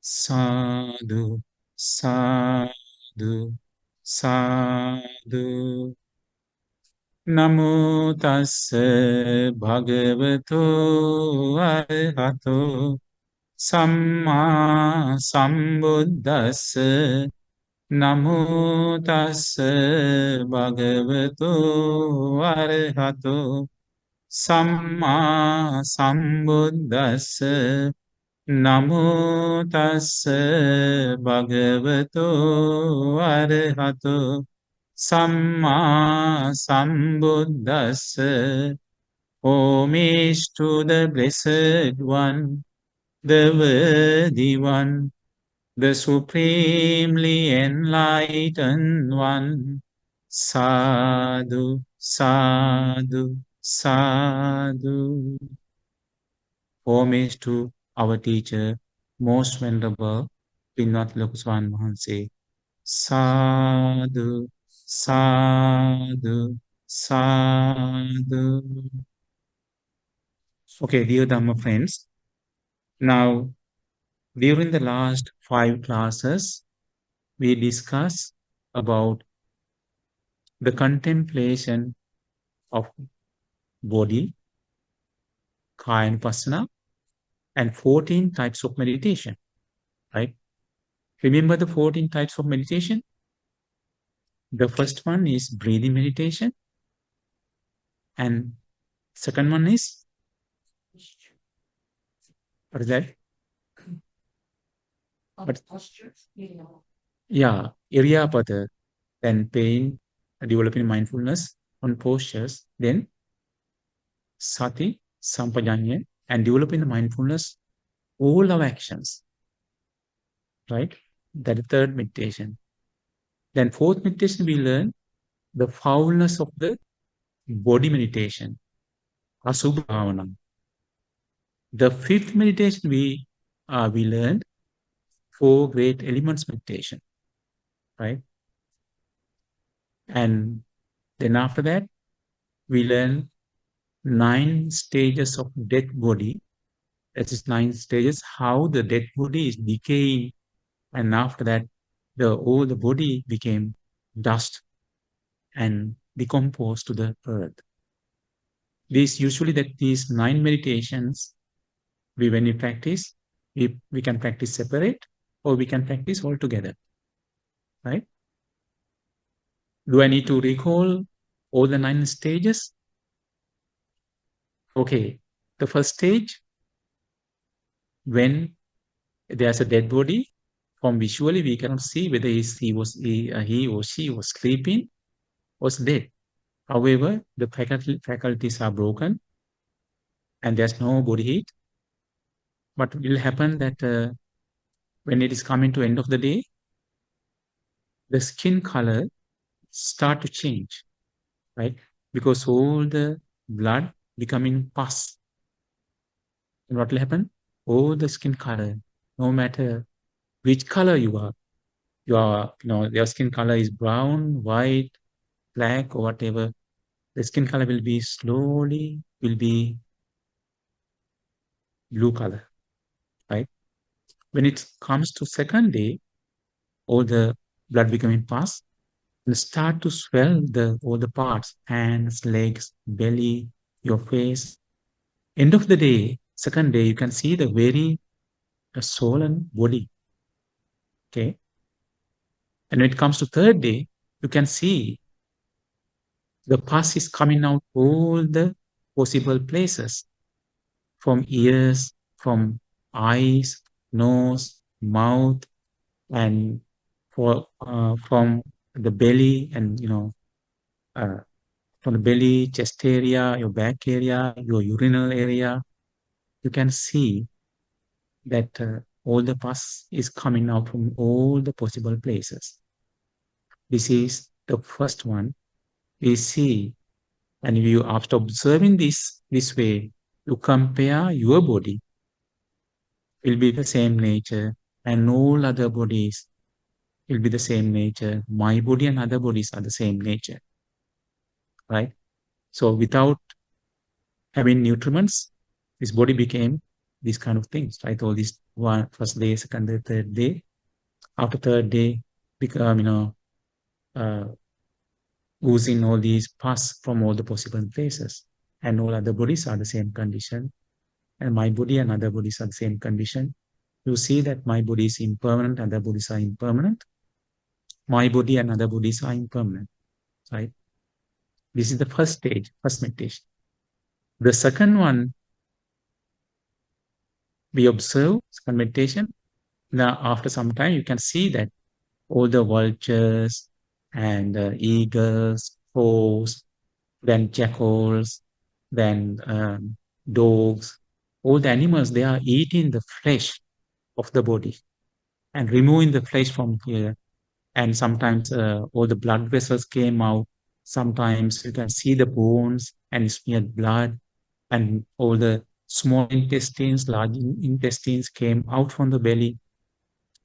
Sadhu, sadhu, sadhu. Namo tassa bhagavato arahato samma sambuddhassa. Namo tassa bhagavato arahato samma sambuddhassa. Namo tassa bhagavato arahato samma sambuddhassa. Homage to the Blessed One, the Worthy One, the Supremely Enlightened One. Sadhu, sadhu, sadhu. Homage to our teacher, most venerable Pinnath Lokuswan Mahanse. Sadhu, sadhu, sadhu. Okay, dear Dhamma friends, now during the last 5 classes, we discussed about the contemplation of body, kaya anupassana, and 14 types of meditation, right? Remember the 14 types of meditation? The first one is breathing meditation, and second one is, what is that? Yeah, Iriyapada, then pain, developing mindfulness on postures, then sati, sampajanya, and developing the mindfulness, all our actions, right? That is third meditation. Then fourth meditation, we learn the foulness of the body meditation, asubha bhavana. The fifth meditation, we learned 4 great elements meditation, right? And then after that, we learn 9 stages of dead body. That is 9 stages, how the dead body is decaying. And after that, all the body became dust and decomposed to the earth. These 9 meditations, when we practice, we can practice separate or we can practice all together, right? Do I need to recall all the 9 stages? Okay, the first stage, when there's a dead body, from visually we cannot see whether he or she was sleeping, was dead. However, the faculties are broken and there's no body heat. But it will happen that when it is coming to end of the day, the skin color start to change, right? Because all the blood becoming pus. And what will happen? All the skin color, no matter which color you are, your skin color is brown, white, black, or whatever, the skin color will be blue color, right? When it comes to second day, all the blood becoming pus will start to swell all the parts, hands, legs, belly, your face. End of the day, second day, you can see the very swollen body. Okay. And when it comes to third day, you can see the pus is coming out all the possible places, from ears, from eyes, nose, mouth, and from the belly, and from the belly, chest area, your back area, your urinal area. You can see that all the pus is coming out from all the possible places. This is the first one we see. And if you, after observing this way, you compare your body, will be the same nature, and all other bodies will be the same nature. My body and other bodies are the same nature, right? So without having nutriments, this body became these kind of things, right? All these first day, second day, third day. After third day, become, uh, oozing all these pus from all the possible places. And all other bodies are the same condition. And my body and other bodies are the same condition. You see that my body is impermanent, other bodies are impermanent. My body and other bodies are impermanent, right? This is the first stage, first meditation. The second one, we observe, second meditation. Now, after some time, you can see that all the vultures and eagles, crows, then jackals, then dogs, all the animals, they are eating the flesh of the body and removing the flesh from here. And sometimes all the blood vessels came out. Sometimes you can see the bones and smeared blood, and all the small intestines, large intestines came out from the belly.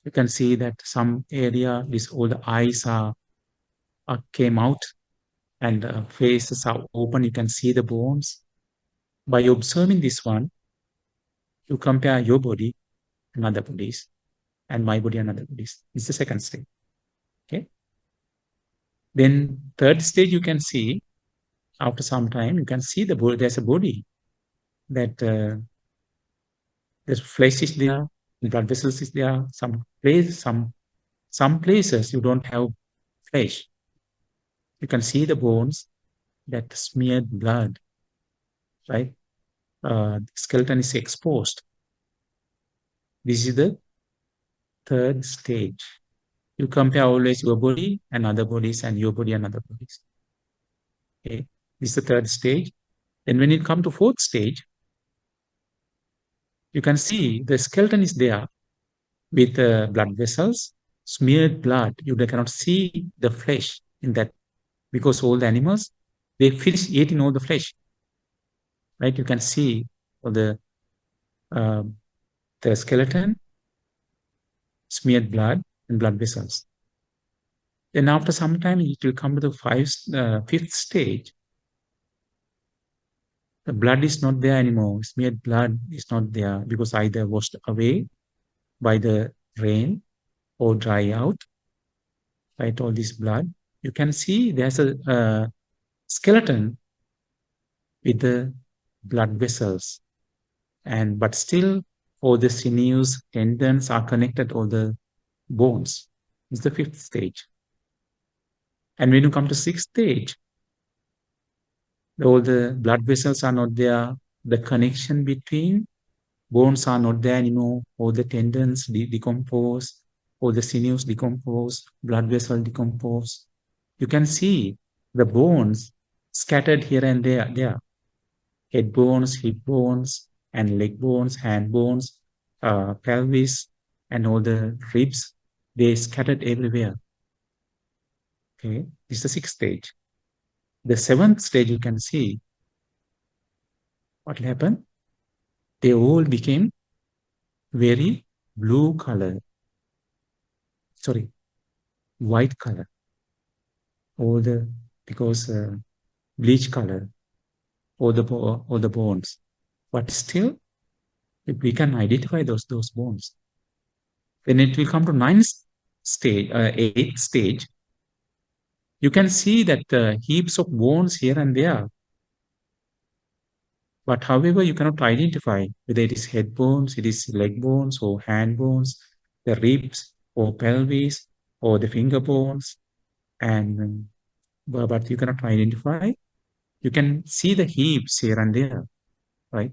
You can see that some area, all the eyes are came out, and faces are open. You can see the bones. By observing this one, you compare your body and other bodies, and my body and other bodies. It's the second stage. Okay. Then third stage, you can see after some time, you can see the body. There's a body that there's flesh is there, blood vessels is there. Some places you don't have flesh. You can see the bones, that smeared blood, right? Skeleton is exposed. This is the third stage. You compare always your body and other bodies and your body and other bodies. Okay, this is the third stage. Then when it comes to fourth stage, you can see the skeleton is there with blood vessels, smeared blood. You cannot see the flesh in that because all the animals, they finish eating all the flesh, right? You can see all uh, the skeleton, smeared blood, and blood vessels. Then after some time, it will come to the fifth stage. The blood is not there anymore. Smeared blood is not there because either washed away by the rain or dry out, right? All this blood. You can see there's a skeleton with the blood vessels, but still all the sinews, tendons are connected, all the bones. It's the fifth stage. And when you come to sixth stage, all the blood vessels are not there. The connection between bones are not there anymore. All the tendons decompose, all the sinews decompose, blood vessel decompose. You can see the bones scattered here and there. Head bones, hip bones, and leg bones, hand bones, pelvis, and all the ribs, they scattered everywhere. Okay, this is the sixth stage. The seventh stage, you can see what happened. They all became very blue color. Sorry, white color. Because bleach color, all the bones. But still, we can identify those bones. Then it will come to eighth stage. You can see that heaps of bones here and there. But however, you cannot identify whether it is head bones, it is leg bones, or hand bones, the ribs, or pelvis, or the finger bones, and but you cannot identify. You can see the heaps here and there, right?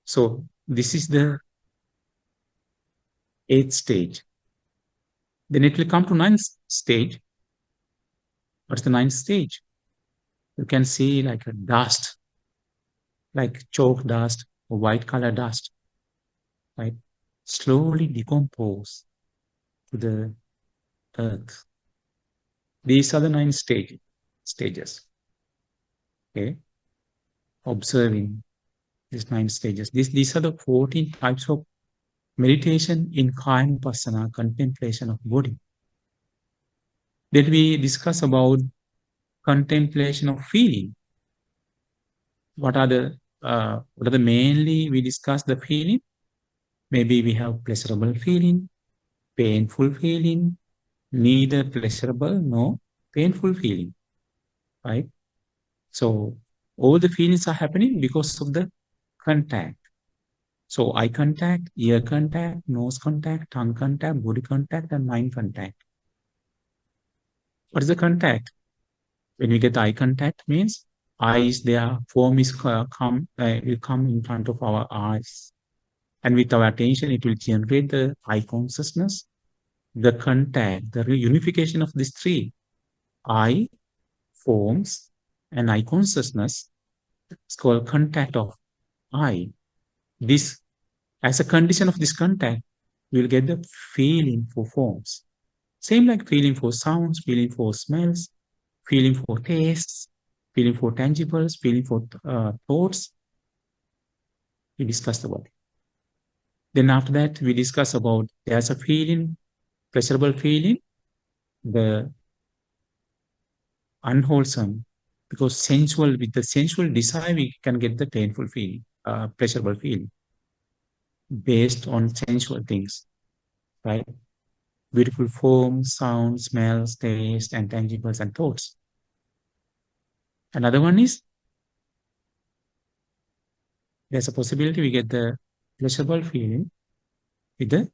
So this is the eighth stage. Then it will come to ninth stage. What's the ninth stage? You can see like a dust, like chalk dust or white color dust, right? Slowly decompose to the earth. These are the nine stages. Okay. Observing these nine stages. These are the 14 types of meditation in Kaya-nupassana, contemplation of body. Then we discuss about contemplation of feeling. What are the what are the mainly we discuss the feeling? Maybe we have pleasurable feeling, painful feeling, neither pleasurable nor painful feeling, right? So all the feelings are happening because of the contact. So eye contact, ear contact, nose contact, tongue contact, body contact, and mind contact. What is the contact? When we get eye contact means eyes, their form is will come in front of our eyes. And with our attention, it will generate the eye consciousness, the contact, the unification of these three, eye, forms, and eye consciousness. It's called contact of eye. This, as a condition of this contact, we'll get the feeling for forms. Same like feeling for sounds, feeling for smells, feeling for tastes, feeling for tangibles, feeling for thoughts. We discussed about it. Then after that, we discuss about there's a feeling, pleasurable feeling, the unwholesome, because sensual, with the sensual desire, we can get the painful feeling, pleasurable feeling, based on sensual things, right? Beautiful forms, sounds, smells, taste, and tangibles and thoughts. Another one is there's a possibility we get the pleasurable feeling with the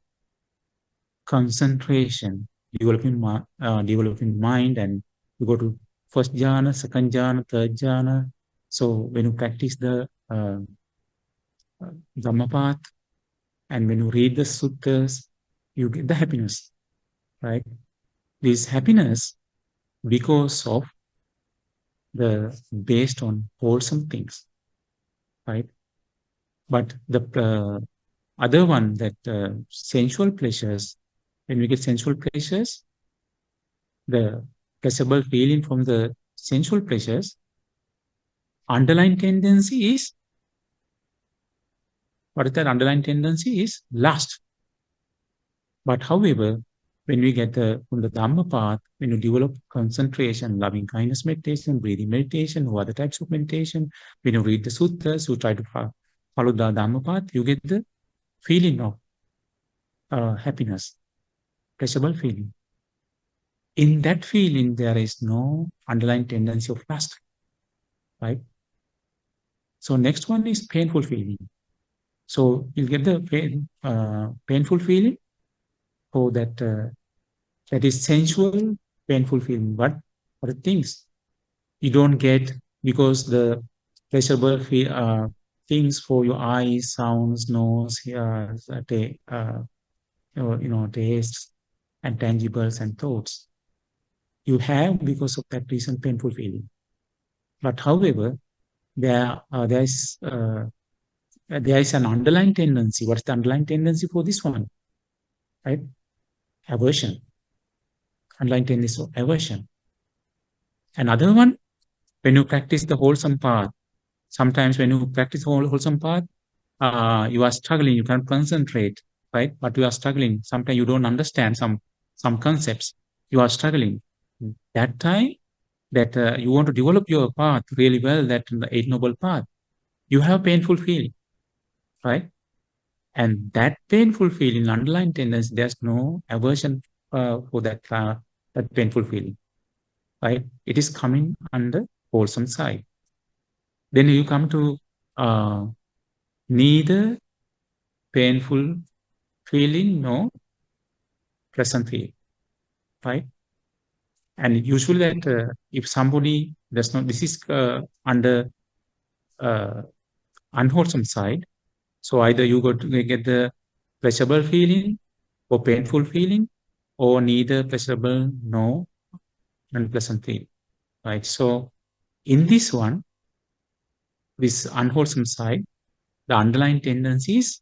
concentration, developing mind, and you go to first jhana, second jhana, third jhana. So when you practice the Dhammapath and when you read the suttas, you get the happiness, right? This happiness because of the based on wholesome things, right? But the other one that sensual pleasures, when we get sensual pleasures, the pleasurable feeling from the sensual pleasures, underlying tendency is, what is that underlying tendency is lust. But however, when we get from the Dhamma path, when you develop concentration, loving kindness meditation, breathing meditation, or other types of meditation, when you read the suttas, you try to follow the Dhamma path, you get the feeling of happiness, pleasurable feeling. In that feeling, there is no underlying tendency of lust, right? So next one is painful feeling. So you'll get the painful feeling, so that is sensual, painful feeling. But what are things you don't get because the pleasurable things for your eyes, sounds, nose, tastes, and tangibles and thoughts. You have because of that reason painful feeling. But however, there is an underlying tendency. What's the underlying tendency for this one? Right? Aversion. Underlying tendency of aversion. Another one, when you practice the wholesome path, sometimes when you practice wholesome path, you are struggling, you can concentrate, right? But you are struggling. Sometimes you don't understand some concepts. You are struggling. That time that you want to develop your path really well, that the Eight Noble Path, you have painful feeling, right? And that painful feeling, underlying tendency, there's no aversion for that painful feeling, right? It is coming under wholesome side. Then you come to neither painful feeling nor pleasant feeling, right? And usually that if somebody does not, this is under unwholesome side. So either you go to get the pleasurable feeling or painful feeling, or neither pleasurable nor unpleasant feeling, right? So in this one, this unwholesome side, the underlying tendency is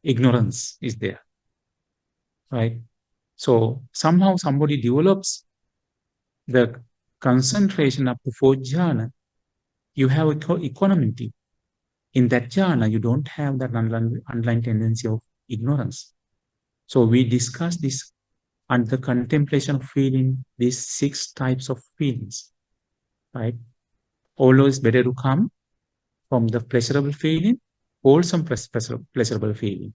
ignorance is there, right? So somehow somebody develops the concentration up to fourth jhana, you have equanimity. In that jhana, you don't have that underlying tendency of ignorance. So we discuss this under contemplation of feeling, these 6 types of feelings, right? always better to come from the pleasurable feeling, wholesome pleasurable feeling,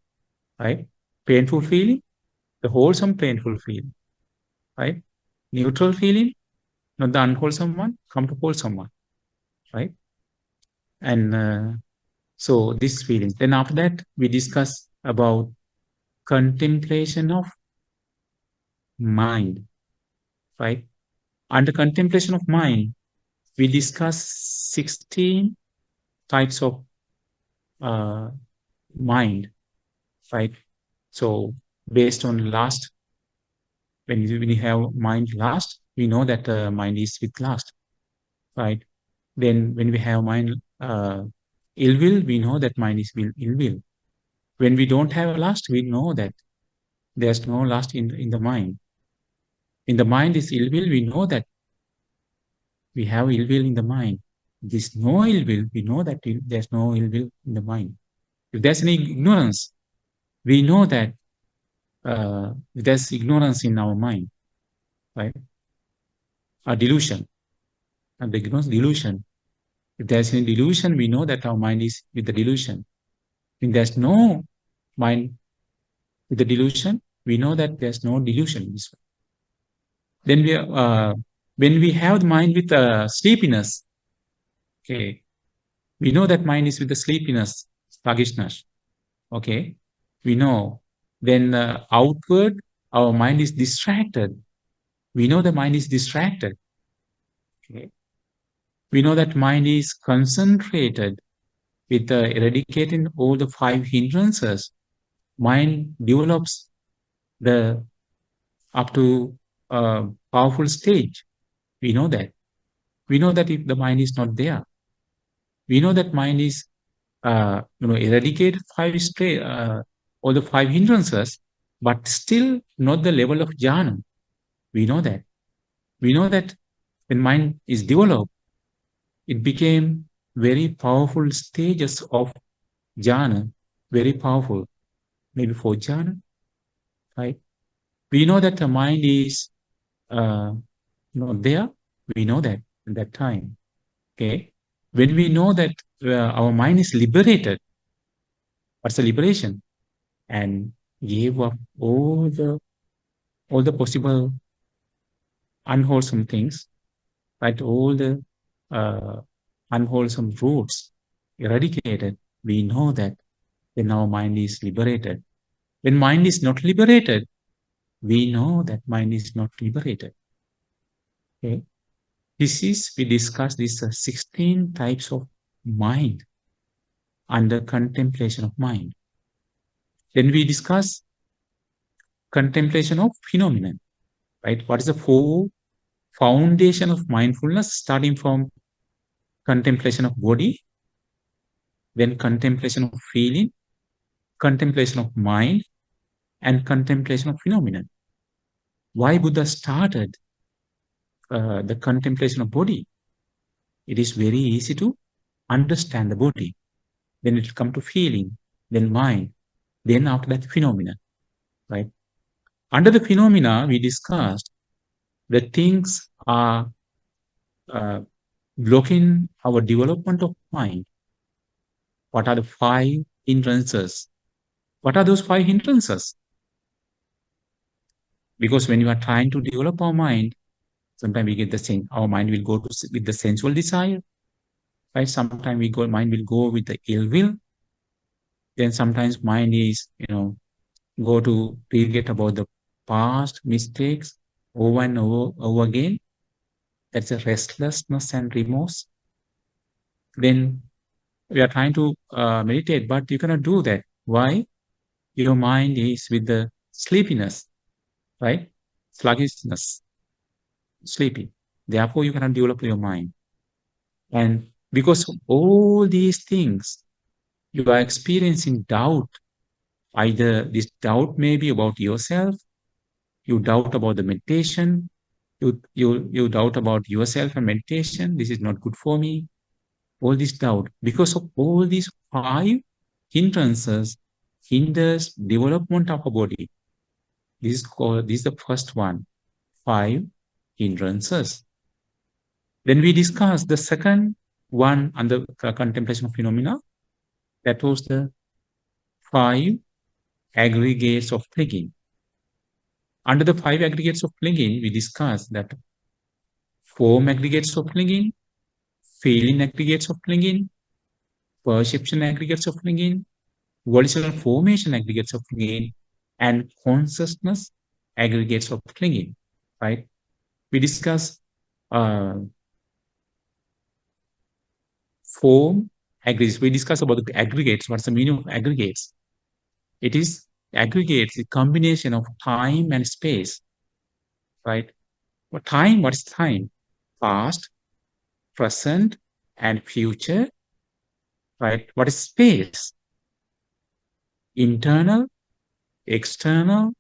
right? Painful feeling, the wholesome painful feeling, right? Neutral feeling, not the unwholesome one, come to wholesome one, right? And so this feeling. Then after that, we discuss about contemplation of mind, right? Under contemplation of mind, we discuss 16 types of uh, mind, right? So based on last, when we have mind last, we know that mind is with last, right? Then when we have mind ill will, we know that mind is ill will. When we don't have last, we know that there's no last in the mind. In the mind is ill will, we know that we have ill will in the mind. There's no ill will, we know that there's no ill will in the mind. If there's any ignorance, we know that there's ignorance in our mind, right? A delusion, and the ignorance delusion. If there's any delusion, we know that our mind is with the delusion. If there's no mind with the delusion, we know that there's no delusion. Then when we have the mind with sleepiness, okay, we know that mind is with the sleepiness, sluggishness. Okay, we know. Then outward, our mind is distracted. We know the mind is distracted. Okay, we know that mind is concentrated with eradicating all the five hindrances. Mind develops the up to powerful stage. We know that. We know that if the mind is not there, we know that mind is eradicate all the five hindrances, but still not the level of jhana. We know that. We know that when mind is developed, it became very powerful stages of jhana, very powerful, maybe for jhana, right? We know that the mind is not there. We know that at that time. Okay. When we know that our mind is liberated, what's the liberation? And gave up all the possible unwholesome things, right? All the uh, unwholesome roots eradicated. We know that when our mind is liberated. When mind is not liberated, we know that mind is not liberated. Okay. We discuss these 16 types of mind under contemplation of mind. Then we discuss contemplation of phenomenon, right? What is the foundation of mindfulness, starting from contemplation of body, then contemplation of feeling, contemplation of mind, and contemplation of phenomenon. Why Buddha started the contemplation of body? It is very easy to understand the body. Then it will come to feeling, then mind, then after that phenomena, right? Under the phenomena, we discussed that things are uh, blocking our development of mind. What are the five hindrances? What are those five hindrances? Because when you are trying to develop our mind, sometimes we get the same. Our mind will go with the sensual desire, right? Sometimes mind will go with the ill will. Then sometimes mind is, go to forget about the past mistakes over and over again. That's a restlessness and remorse. Then we are trying to meditate, but you cannot do that. Why? Your mind is with the sleepiness, right? Sluggishness, sleepy. Therefore, you cannot develop your mind. And because of all these things, you are experiencing doubt. Either this doubt may be about yourself, you doubt about the meditation, you doubt about yourself and meditation. This is not good for me. All this doubt. Because of all these five hindrances hinders development of a body. This is the first one. Five hindrances. Then we discuss the second one under contemplation of phenomena. That was the 5 aggregates of clinging. Under the 5 aggregates of clinging, we discussed that form aggregates of clinging, feeling aggregates of clinging, perception aggregates of clinging, volitional formation aggregates of clinging, and consciousness aggregates of clinging, right? We discuss form aggregates. We discuss about the aggregates. What's the meaning of aggregates? It is aggregates, a combination of time and space, right? What is time? Past, present, and future, right? What is space? Internal, external,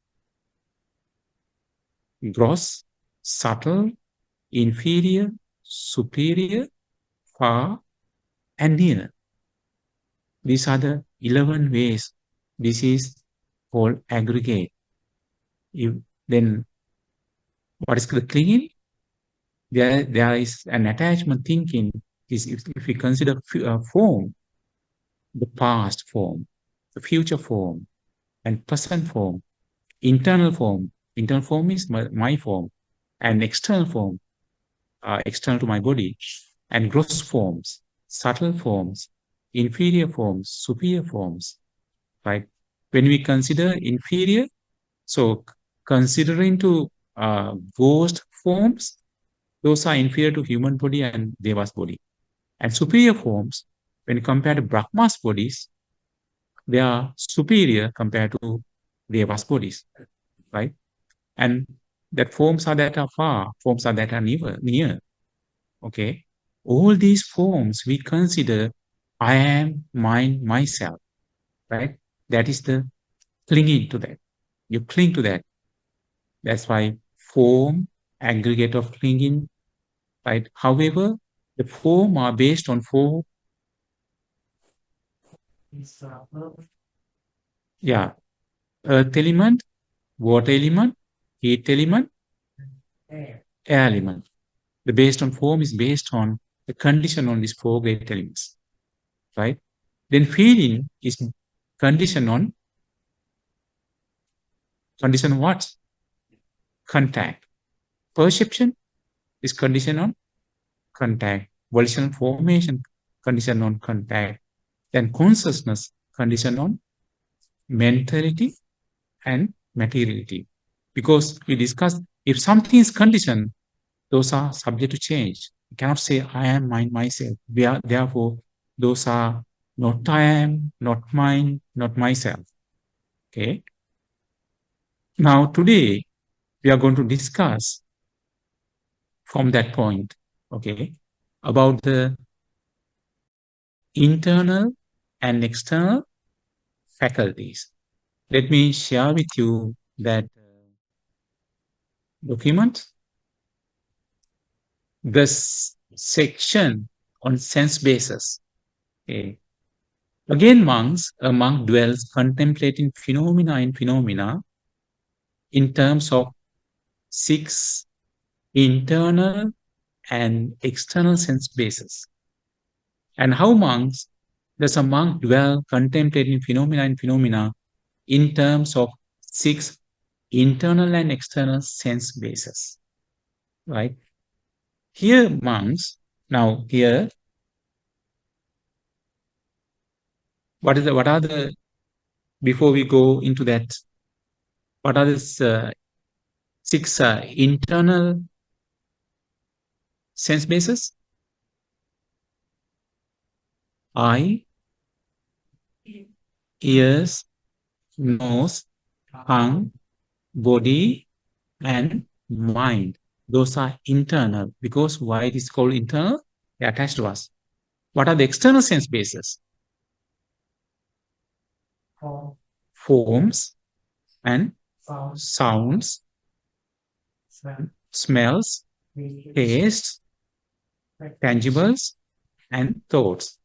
gross, subtle, inferior, superior, far, and near. These are the 11 ways. This is called aggregate. Then what is the clinging? There is an attachment thinking. If we consider form, the past form, the future form, and present form, internal form. Internal form is my form, and external form, external to my body, and gross forms, subtle forms, inferior forms, superior forms, right? When we consider inferior, so considering to ghost forms, those are inferior to human body and Deva's body. And superior forms, when compared to Brahma's bodies, they are superior compared to Deva's bodies, right? And that forms are that are far, forms are that are near. Okay. All these forms we consider I am, mine, myself, right? That is the clinging to that. You cling to that. That's why form, aggregate of clinging, right? However, the form are based on four. Yeah. Earth element, water element, heat element, air element. The based on form is based on the condition on these four great elements, right? Then feeling is condition on what? Contact. Perception is condition on contact. Volitional formation condition on contact. Then consciousness condition on mentality and materiality. Because we discussed if something is conditioned, those are subject to change. You cannot say I am mine, myself. Therefore, those are not I am, not mine, not myself. Okay. Now today we are going to discuss from that point, okay, about the internal and external faculties. Let me share with you that document. This section on sense basis. Okay. Again, a monk dwells contemplating phenomena in terms of 6 internal and external sense bases. And how does a monk dwell contemplating phenomena in terms of 6 internal and external sense bases, right? Here, monks, now here, what are the, before we go into that, what are the 6 internal sense bases? Eye, ears, nose, tongue, body, and mind. Those are internal. Because why it is called internal? They are attached to us. What are the external sense bases? Forms and sounds, smells, tastes, tangibles, and thoughts.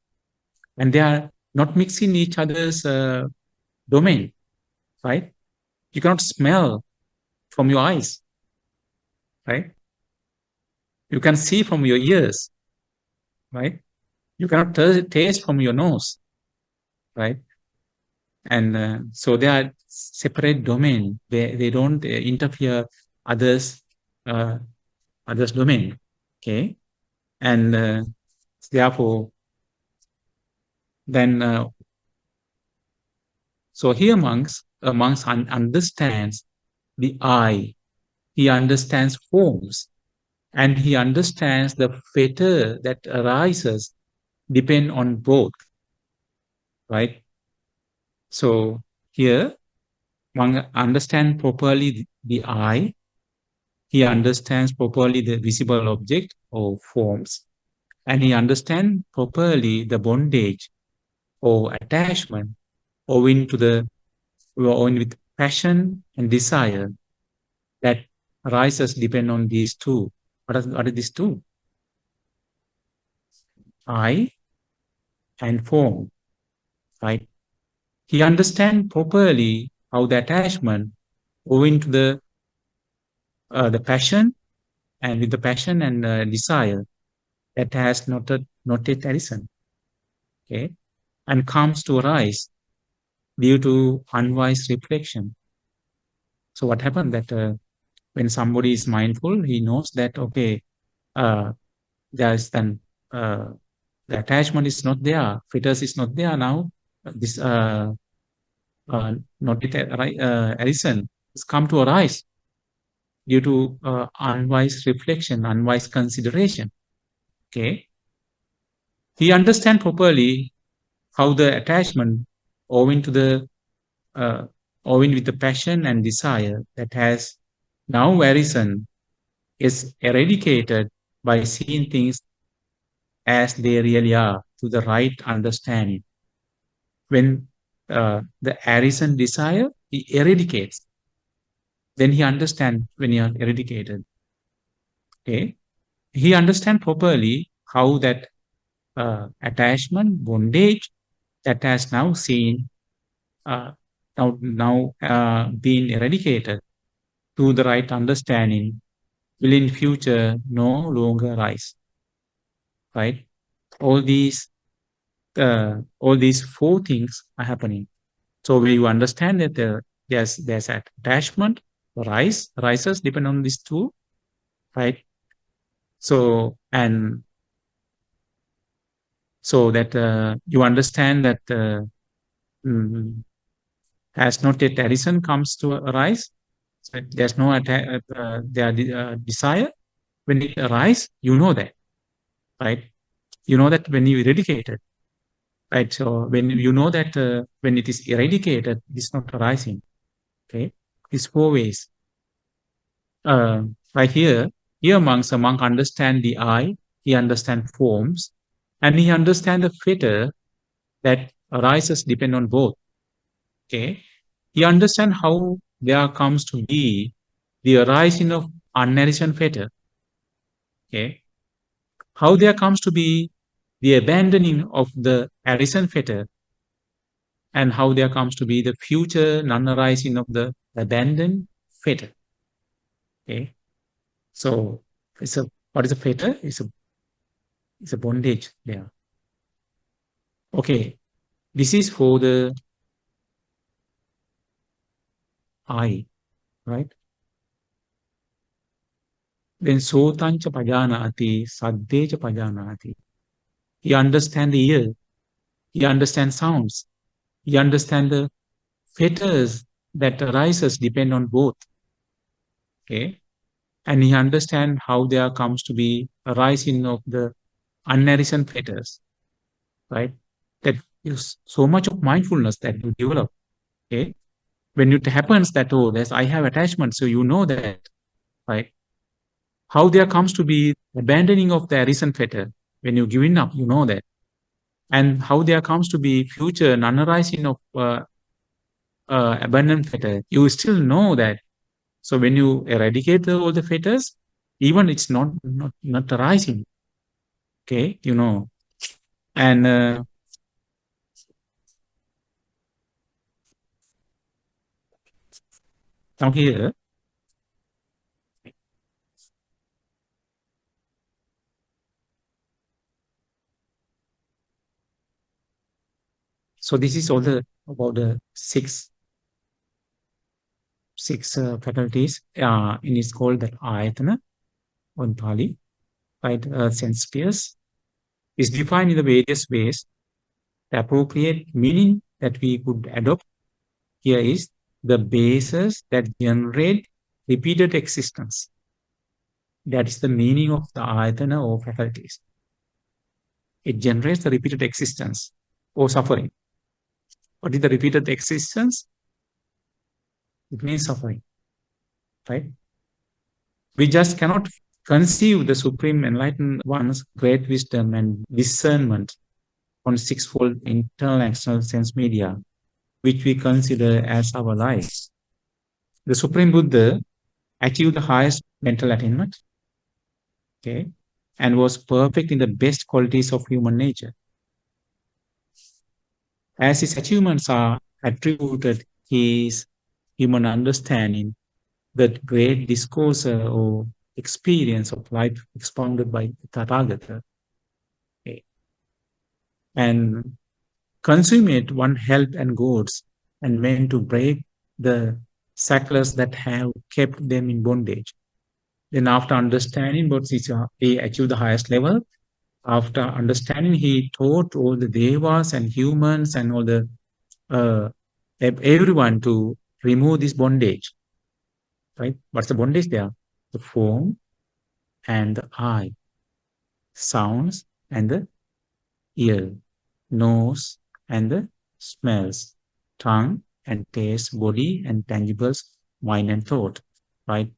And they are not mixing each other's domain, right? You cannot smell from your eyes, right? You can see from your ears, right? You cannot taste from your nose, right? And so they are separate domain. They don't interfere others uh, others domain. Okay, and therefore then so here monks understands the eye. He understands forms, and he understands the fetter that arises depend on both, right? So here one understand properly the eye. He understands properly the visible object or forms, and he understands properly the bondage or attachment owing to the owing with passion and desire that arises depend on these two. What are these two? Eye and form, right? He understands properly how the attachment owing to the passion and with the passion and desire that has not yet arisen, okay, and comes to arise due to unwise reflection. So what happened that when somebody is mindful, he knows that okay, uh, there's then uh, the attachment is not there, fetus is not there now. This not yet arisen has come to arise due to unwise reflection, unwise consideration. Okay, he understand properly how the attachment owing to the uh, owing with the passion and desire that has now arisen is eradicated by seeing things as they really are to the right understanding. When the arisen desire he eradicates, then he understands when he are eradicated. Okay, he understands properly how that attachment bondage that has now seen uh, being eradicated to the right understanding will in future no longer arise, right? All these all these four things are happening. So when you understand that there's attachment rises depend on these two, right? So and so that you understand that mm, has not yet arisen comes to arise. So there's no desire. When it arises, you know that, right? You know that when you eradicate it, right? So when you know that when it is eradicated, it's not arising. Okay, it's four ways. Right here, a monk understand the eye, he understand forms, and he understand the fetter that arises depend on both. Okay, he understand how there comes to be the arising of unarisen fetter. Okay, how there comes to be the abandoning of the arisen fetter, and how there comes to be the future non-arising of the abandoned fetter. Okay, so it's a what is a fetter? It's a bondage there. Okay, this is for the eye, right? Then sotancha pajanati, saddecha pajanati. He understands the ear, he understands sounds, he understands the fetters that arises depend on both. Okay, and he understands how there comes to be a rising of the unarisen fetters, right? That is so much of mindfulness that you develop. Okay, when it happens that oh, there's I have attachment, so you know that, right? How there comes to be abandoning of the arisen fetter when you're giving up, you know that, and how there comes to be future non-arising of abandoned fetter, you still know that. So when you eradicate all the fetters, even it's not arising. Okay, you know, and now here, So this is all the about the six faculties. And it's called that ayatana on Pali, right? Sense spheres is defined in the various ways. The appropriate meaning that we could adopt here is the bases that generate repeated existence. That is the meaning of the ayatana or faculties. It generates the repeated existence or suffering. What is the repeated existence? It means suffering, right? We just cannot conceive the Supreme Enlightened One's great wisdom and discernment on sixfold internal and external sense media, which we consider as our lives. The Supreme Buddha achieved the highest mental attainment, okay, and was perfect in the best qualities of human nature. As his achievements are attributed his human understanding, that great discourse or experience of life expounded by Tathagata, okay, and consummate one helped and gods and meant to break the shackles that have kept them in bondage. Then after understanding what he achieved the highest level, after understanding, he taught all the devas and humans and all the uh, everyone to remove this bondage. Right? What's the bondage there? The form and the eye, sounds and the ear, nose and the smells, tongue and taste, body and tangibles, mind and thought. Right?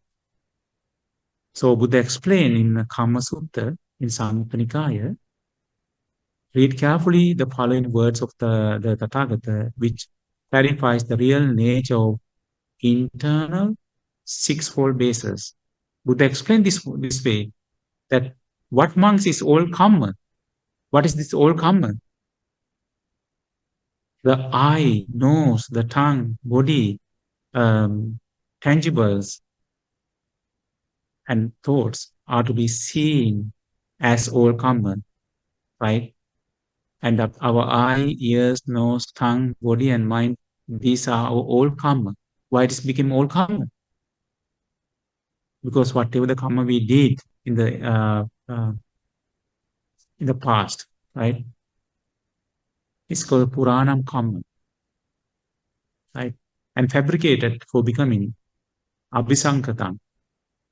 So Buddha explained in the Kama Sutta in Samyutta Nikaya, read carefully the following words of the Tathagata, which clarifies the real nature of internal sixfold basis. Buddha explained this way that what monks is all common. What is this all common? The eye, nose, the tongue, body, tangibles, and thoughts are to be seen as all common, right? And our eye, ears, nose, tongue, body, and mind, these are all common. Why it became all common? Because whatever the karma we did in the past, right? It's called Puranam karma, right? And fabricated for becoming Abhisankatam.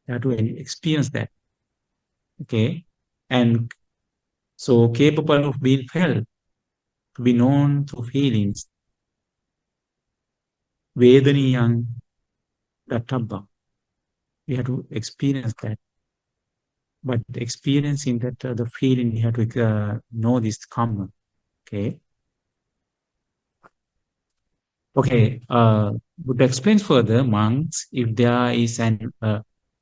You have to experience that, okay? And so capable of being felt, to be known through feelings, Vedaniyang Databba. We have to experience that. But experiencing that, the feeling, we have to know this karma, okay? Okay, Buddha explains further, monks, if there is an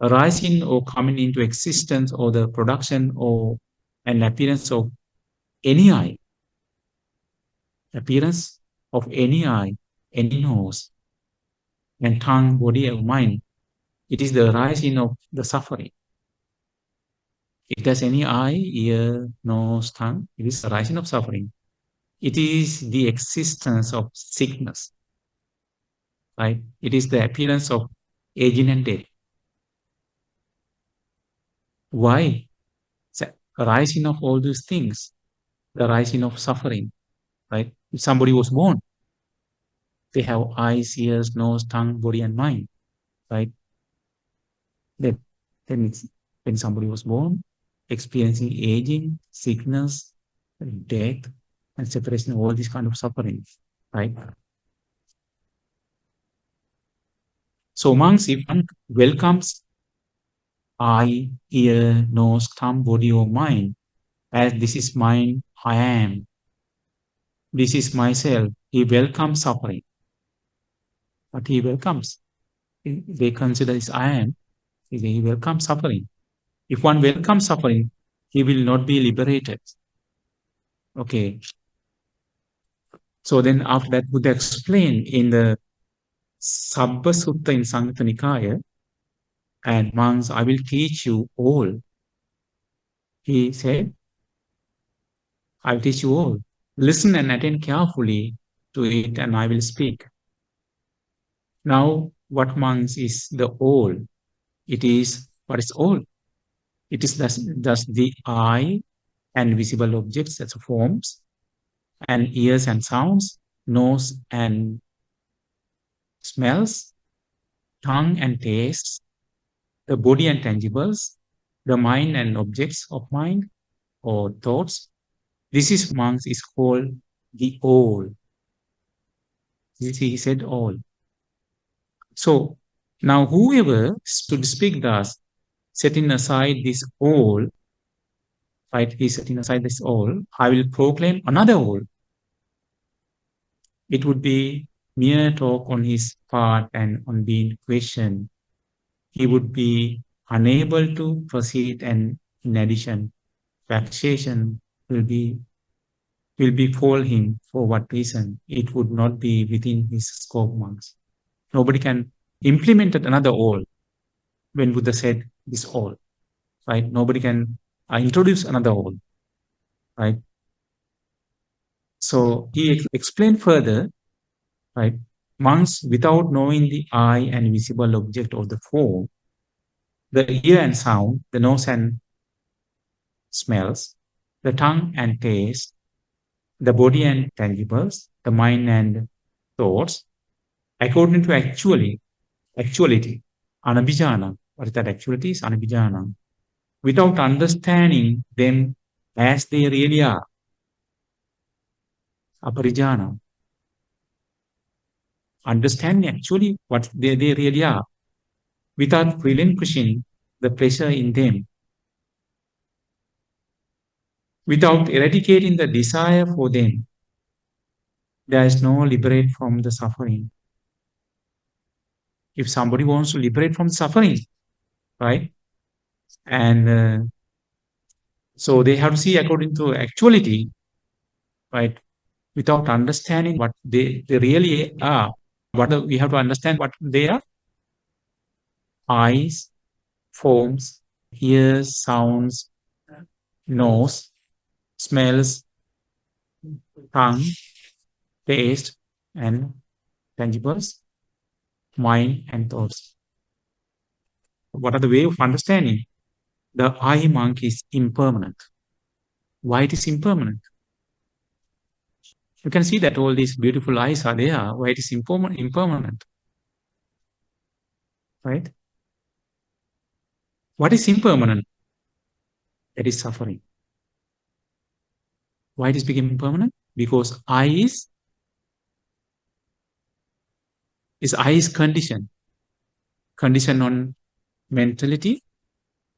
arising or coming into existence or the production or an appearance of any eye, any nose, and tongue, body, or mind, it is the arising of the suffering. If there's any eye, ear, nose, tongue, it is the arising of suffering. It is the existence of sickness, right? It is the appearance of aging and death. Why? The rising of all these things, the rising of suffering, right? If somebody was born, they have eyes, ears, nose, tongue, body, and mind, right? Then, then it's when somebody was born, experiencing aging, sickness, death, and separation, all these kind of sufferings, right? So monks, if one welcomes eye, ear, nose, tongue, body, or mind, as this is mine, I am, this is myself, he welcomes suffering, but he welcomes. They consider this I am, he welcomes suffering. If one welcomes suffering, he will not be liberated. Okay. So then after that, Buddha explained in the Sabba Sutta in Samyutta Nikaya, and monks, I will teach you all. He said, I will teach you all. Listen and attend carefully to it and I will speak. Now, what monks is the all? It is what is all? It is thus the eye and visible objects as forms, and ears and sounds, nose and smells, tongue and tastes, the body and tangibles, the mind and objects of mind or thoughts. This is monks is called the all. This he said all. So now whoever should speak thus, setting aside this all, right? He's setting aside this all. I will proclaim another all. It would be mere talk on his part and on being questioned. He would be unable to proceed, and in addition, vexation will be befall him. For what reason? It would not be within his scope, monks. Nobody can implement another all when Buddha said this all, right? Nobody can introduce another all, right? So he explained further, right? Monks, without knowing the eye and visible object of the form, the ear and sound, the nose and smells, the tongue and taste, the body and tangibles, the mind and thoughts, according to actuality, anabhijana. What is that actuality? Is anabhijana. Without understanding them as they really are, aparijana. Understanding actually what they really are, without relinquishing the pleasure in them, without eradicating the desire for them, there is no liberate from the suffering. If somebody wants to liberate from suffering, right? And so they have to see according to actuality, right? Without understanding what they really are. We have to understand what they are: eyes, forms, ears, sounds, nose, smells, tongue, taste, and tangibles, mind, and thoughts. What are the way of understanding? The eye, monk, is impermanent. Why it is impermanent? You can see that all these beautiful eyes are there. Why it is impermanent, right? What is impermanent? That is suffering. Why it is becoming permanent? Because eye is condition on mentality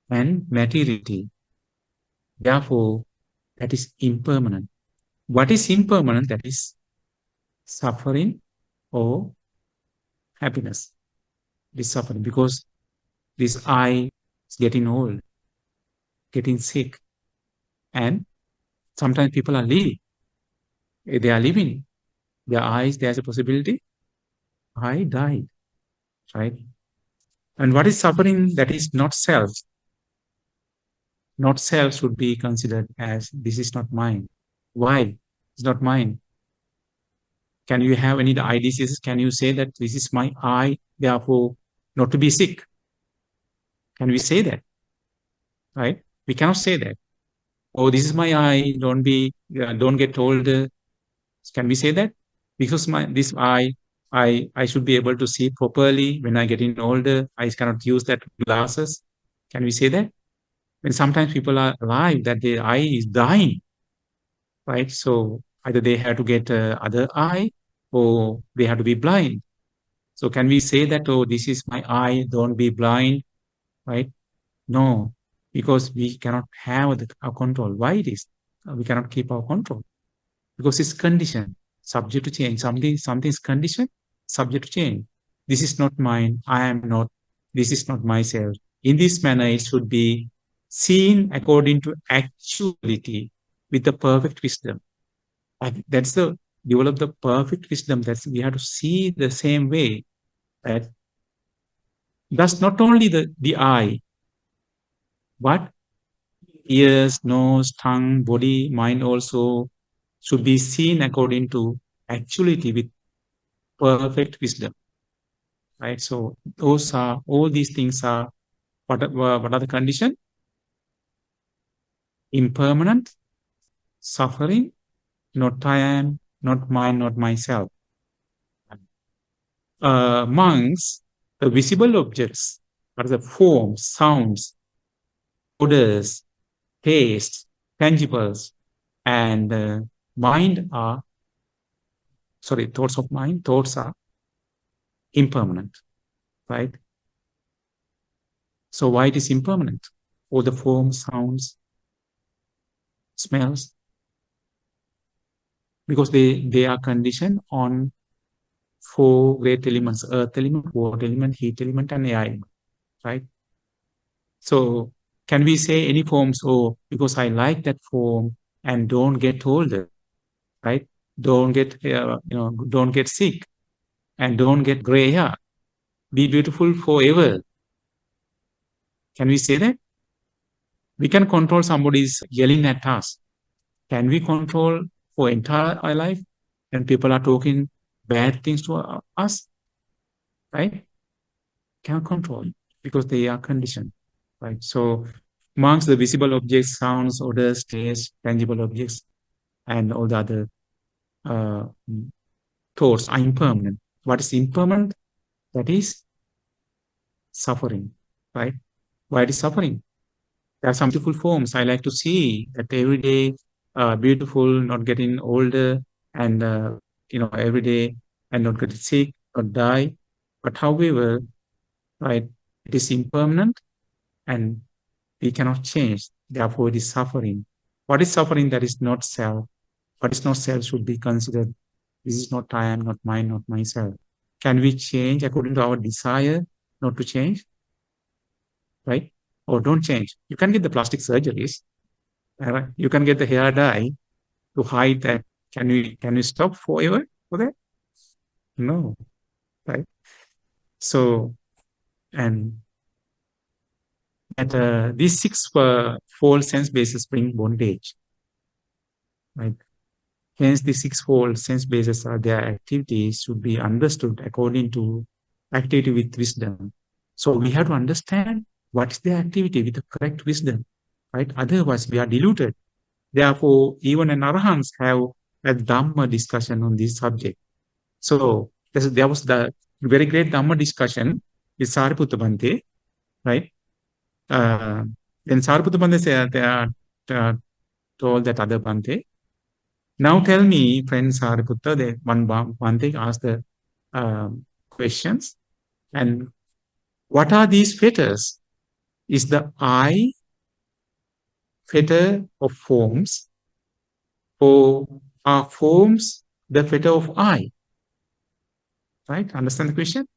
and materiality. Therefore, that is impermanent. What is impermanent? That is suffering or happiness. This suffering, because this eye is getting old, getting sick, and sometimes people are leaving. They are living. Their eyes, there's a possibility I died, right? And what is suffering? That is not self. Not self should be considered as this is not mine. Why? It's not mine. Can you have any eye diseases? Can you say that this is my eye, therefore not to be sick? Can we say that? Right? We cannot say that. Oh, this is my eye. Don't get older. Can we say that? Because this eye, I should be able to see properly when I getting older. I cannot use that glasses. Can we say that? When sometimes people are alive, that their eye is dying, right? So either they have to get other eye or they have to be blind. So can we say that, oh, this is my eye, don't be blind, right? No, because we cannot have our control. Why it is? We cannot keep our control because it's conditioned, subject to change. Something is conditioned, subject to change. This is not mine. I am not. This is not myself. In this manner, it should be seen according to actuality with the perfect wisdom. That's the develop the perfect wisdom. That's we have to see the same way. That that's not only the eye, but ears, nose, tongue, body, mind also should be seen according to actuality with perfect wisdom, right? So all these things are, what are the condition? Impermanent, suffering, not I am, not mine, not myself. Amongst the visible objects are the forms, sounds, odors, tastes, tangibles, and mind are, sorry, thoughts of mind, thoughts are impermanent, right? So why it is impermanent? All the forms, sounds, smells, because they are conditioned on four great elements: earth element, water element, heat element, and air element, right? So can we say any forms, oh, because I like that form and don't get older, right? Don't get sick and don't get gray hair. Be beautiful forever. Can we say that? We can control somebody's yelling at us. Can we control for entire our life? And people are talking bad things to us, right? Cannot control because they are conditioned, right? So amongst the visible objects, sounds, odors, tastes, tangible objects, and all the other uh, thoughts are impermanent. What is impermanent? That is suffering, right? Why it is suffering? There are some beautiful forms. I like to see that every day, beautiful, not getting older, and every day, and not getting sick or die. But however, right, it is impermanent, and we cannot change. Therefore, it is suffering. What is suffering? That is not self. What is not self should be considered. This is not I am, not mine, not myself. Can we change according to our desire not to change, right? Or don't change. You can get the plastic surgeries. Right? You can get the hair dye to hide that. Can we stop forever for that? No, right? So, and that these six fold sense bases bring bondage, right? Hence, the sixfold sense bases are their activities should be understood according to activity with wisdom. So we have to understand what is their activity with the correct wisdom, right? Otherwise, we are deluded. Therefore, even an arahants have a Dhamma discussion on this subject. So there was the very great Dhamma discussion with Sariputta Bhante, right? Uh, then Sariputta Bhante said, told that other Bhante, now tell me, friend Sariputta, one thing asked the questions. And what are these fetters? Is the I fetter of forms, or are forms the fetter of I? Right? Understand the question?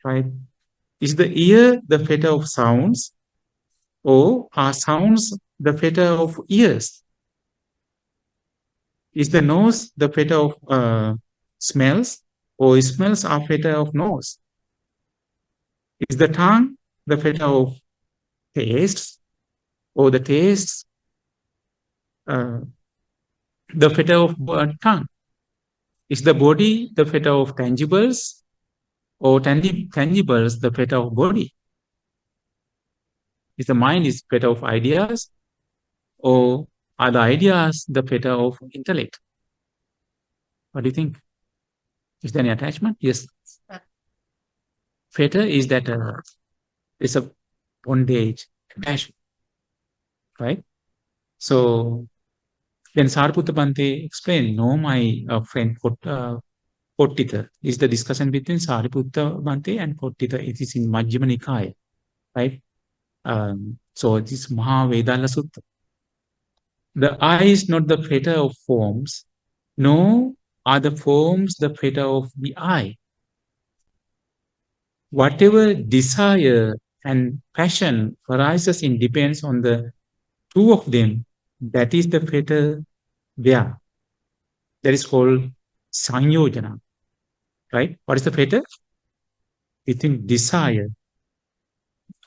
Right? Is the ear the fetter of sounds, or are sounds the fetter of ears? Is the nose the fetter of smells, or smells are fetter of nose? Is the tongue the fetter of tastes, or the tastes uh, the fetter of tongue? Is the body the fetter of tangibles, or tangibles the fetter of body? Is the mind is fetter of ideas, or are the ideas the fetter of intellect? What do you think? Is there any attachment? Yes. Fetter is that it's a bondage, attachment, right? So then Sariputta Bhante explained, no, my friend Kottita is the discussion between Sariputta Bhante and Kottita. It is in Majjhima Nikaya, right? So this Mahavedalla Sutta. The eye is not the fetter of forms, nor are the forms the fetter of the eye. Whatever desire and passion arises in depends on the two of them. That is the fetter there. That is called Sanyojana, right? What is the fetter? We think desire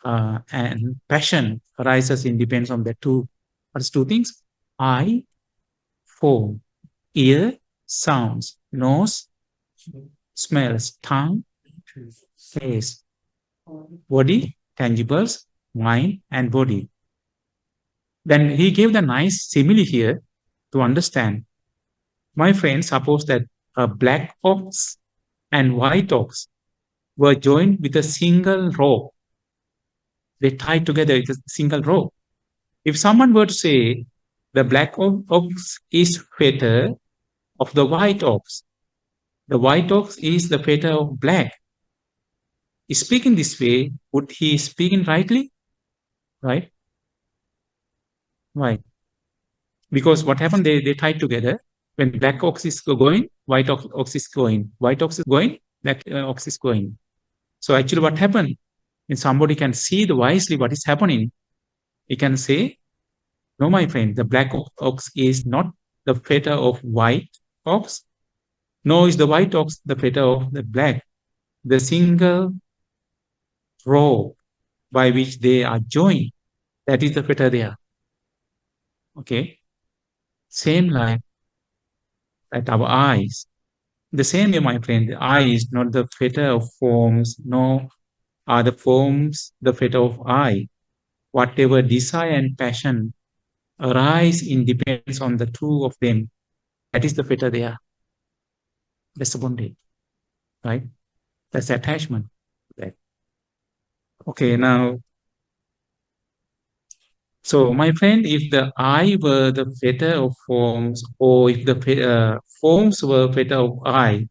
and passion arises in depends on the two. What is two things? Eye, form, ear, sounds. nose, smells, tongue, face, body, tangibles, mind, and body. Then he gave the nice simile here to understand. My friend, suppose that a black ox and white ox were joined with a single rope. They tied together with a single rope. If someone were to say the black ox is fetter of the white ox is the fetter of black. Speaking this way, would he speaking rightly? Right? Why? Because what happened, they tied together. When black ox is going, white ox is going. White ox is going, black ox is going. So actually what happened, when somebody can see the wisely what is happening, he can say, no, my friend, the black ox is not the fetter of white ox, nor is the white ox the fetter of the black. The single row by which they are joined, that is the fetter there. Okay. Same like at our eyes. The same way, my friend, the eye is not the fetter of forms, nor are the forms the fetter of eye. Whatever desire and passion arise in depends on the two of them. That is the fetter there. That's the bondage, right? That's the attachment. Right. Okay, now, so my friend, if the eye were the fetter of forms, or if the forms were fetter of eye,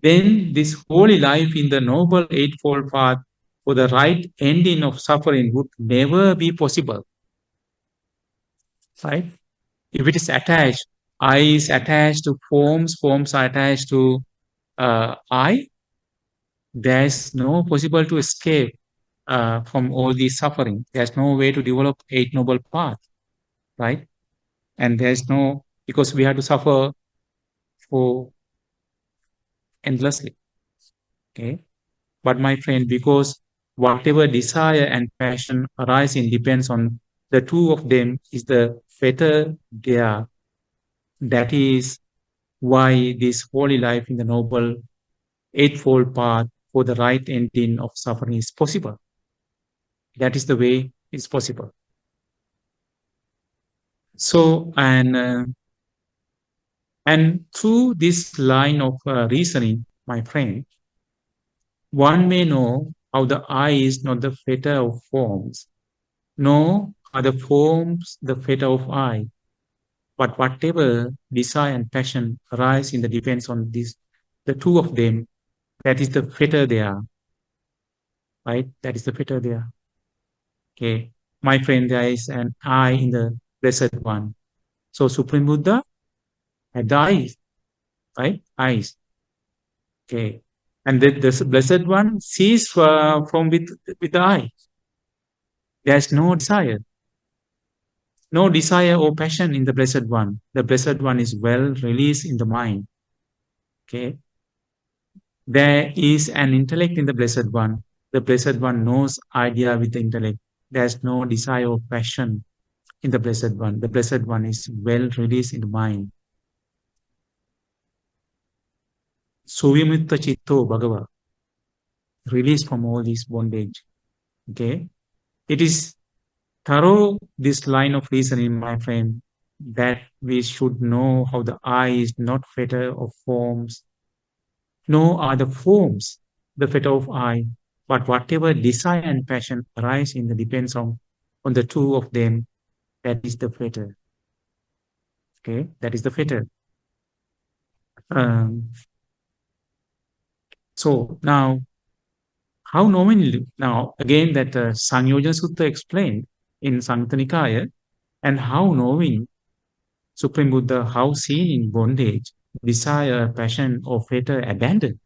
then this holy life in the noble eightfold path for the right ending of suffering would never be possible, right? If it is attached, eye is attached to forms, forms are attached to eye, there is no possible to escape from all these suffering. There's no way to develop Eight Noble Path, right? And there's no, because we have to suffer for endlessly, okay? But my friend, because whatever desire and passion arise in depends on the two of them is the fetter there. That is why this holy life in the noble eightfold path for the right ending of suffering is possible. That is the way it's possible. So, and through this line of reasoning, my friend, one may know how the eye is not the fetter of forms, nor are the forms the fetter of eye, but whatever desire and passion arise in the depends on this, the two of them, that is the fetter there, right? That is the fetter there. Okay, my friend, there is an eye in the Blessed One. So Supreme Buddha had the eyes, right? Eyes. Okay, and the Blessed One sees from with the eye. There's no desire. No desire or passion in the Blessed One. The Blessed One is well released in the mind. Okay. There is an intellect in the Blessed One. The Blessed One knows idea with the intellect. There's no desire or passion in the Blessed One. The Blessed One is well released in the mind. Suvimutta Chitto Bhagava. Released from all this bondage. Okay. It is thorough this line of reasoning, my friend, that we should know how the eye is not fetter of forms, nor are the forms the fetter of eye, but whatever desire and passion arise in the depends on the two of them, that is the fetter. Okay, that is the fetter. Um, so now, how nominally, now again that Sanyojana Sutta explained in Samyutta Nikaya, and how knowing Supreme Buddha, how seen in bondage, desire, passion, or fetter abandoned.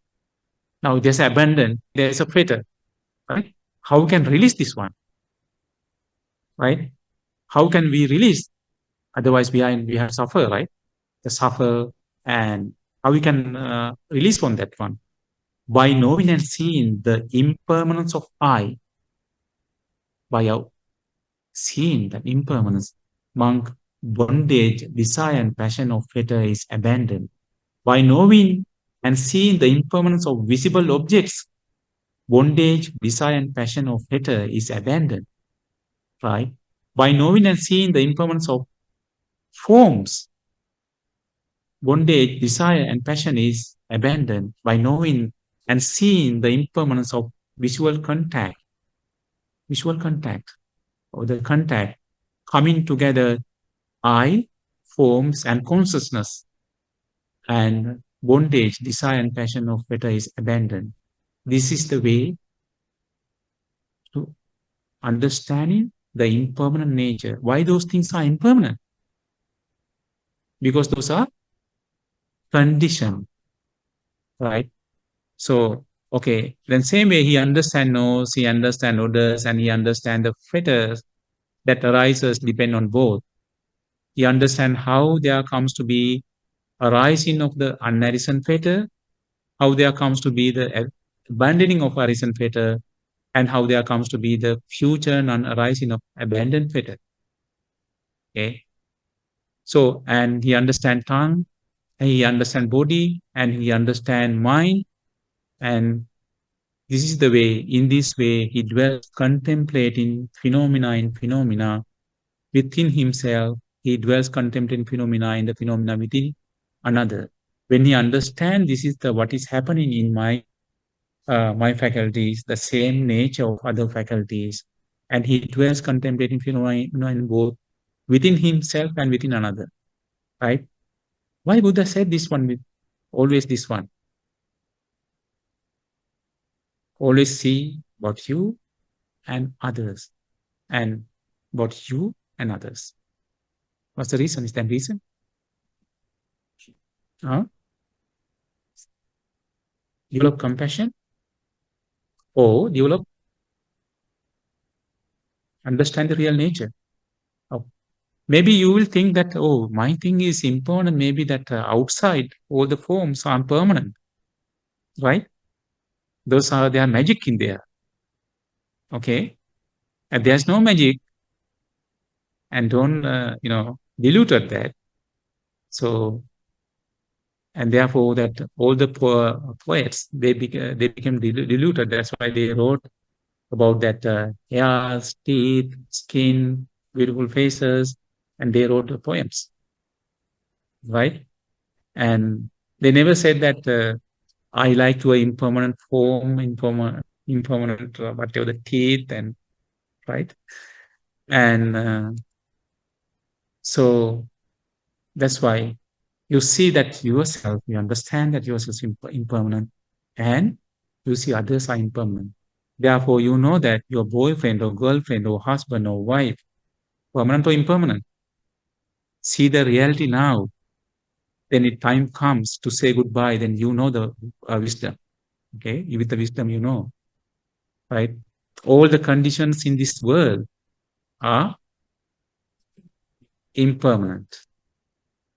Now there's abandon, there's a fetter, right? How we can release this one, right? How can we release? Otherwise, we have suffer, right? The suffer, and how we can release from that one by knowing and seeing the impermanence of I, by our seeing that impermanence, monk, bondage, desire, and passion of fetter is abandoned. By knowing and seeing the impermanence of visible objects, bondage, desire, and passion of fetter is abandoned, right? By knowing and seeing the impermanence of forms, bondage, desire, and passion is abandoned. By knowing and seeing the impermanence of visual contact, or the contact coming together, I, forms, and consciousness, and bondage, desire, and passion of fetter is abandoned. This is the way to understanding the impermanent nature. Why those things are impermanent? Because those are conditioned, right? So, okay, then same way he understands nose, he understands odors, and he understands the fetters that arises depend on both. He understands how there comes to be arising of the unarisen fetter, how there comes to be the abandoning of arisen fetter, and how there comes to be the future non-arising of abandoned fetter. Okay. So, and he understands tongue, and he understands body, and he understands mind, and this is the way, in this way, he dwells contemplating phenomena in phenomena within himself. He dwells contemplating phenomena in the phenomena within another. When he understands this is the what is happening in my faculties, the same nature of other faculties, and he dwells contemplating phenomena in both within himself and within another. Right? Why Buddha said this one with always this one? Always see about you and others, and about you and others. What's the reason? Is that reason? Huh? Develop compassion or develop understand the real nature. Oh, maybe you will think that, oh, my thing is impermanent, maybe that outside all the forms are permanent, right? There are magic in there. Okay. And there's no magic, and don't, dilute that. So, and therefore that all the poets, they became diluted. That's why they wrote about that hairs, teeth, skin, beautiful faces, and they wrote poems, right? And they never said that I like to an impermanent form, impermanent whatever the teeth, and right. And so that's why you see that yourself, you understand that yourself is impermanent, and you see others are impermanent. Therefore, you know that your boyfriend or girlfriend or husband or wife, permanent or impermanent. See the reality now. Then if time comes to say goodbye, then you know the wisdom. Okay, with the wisdom, you know, right? All the conditions in this world are impermanent.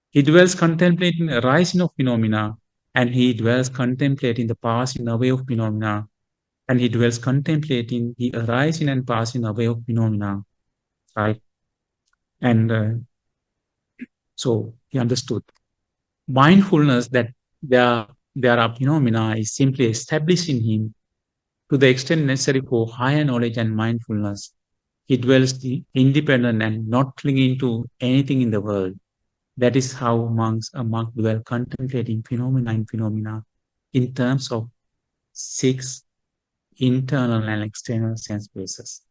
He dwells contemplating the rising of phenomena, and he dwells contemplating the passing away of phenomena, and he dwells contemplating the arising and passing away of phenomena, right? And so he understood. Mindfulness that there are phenomena is simply established in him to the extent necessary for higher knowledge and mindfulness. He dwells independent and not clinging to anything in the world. That is how a monk dwell contemplating phenomena in terms of 6 internal and external sense bases.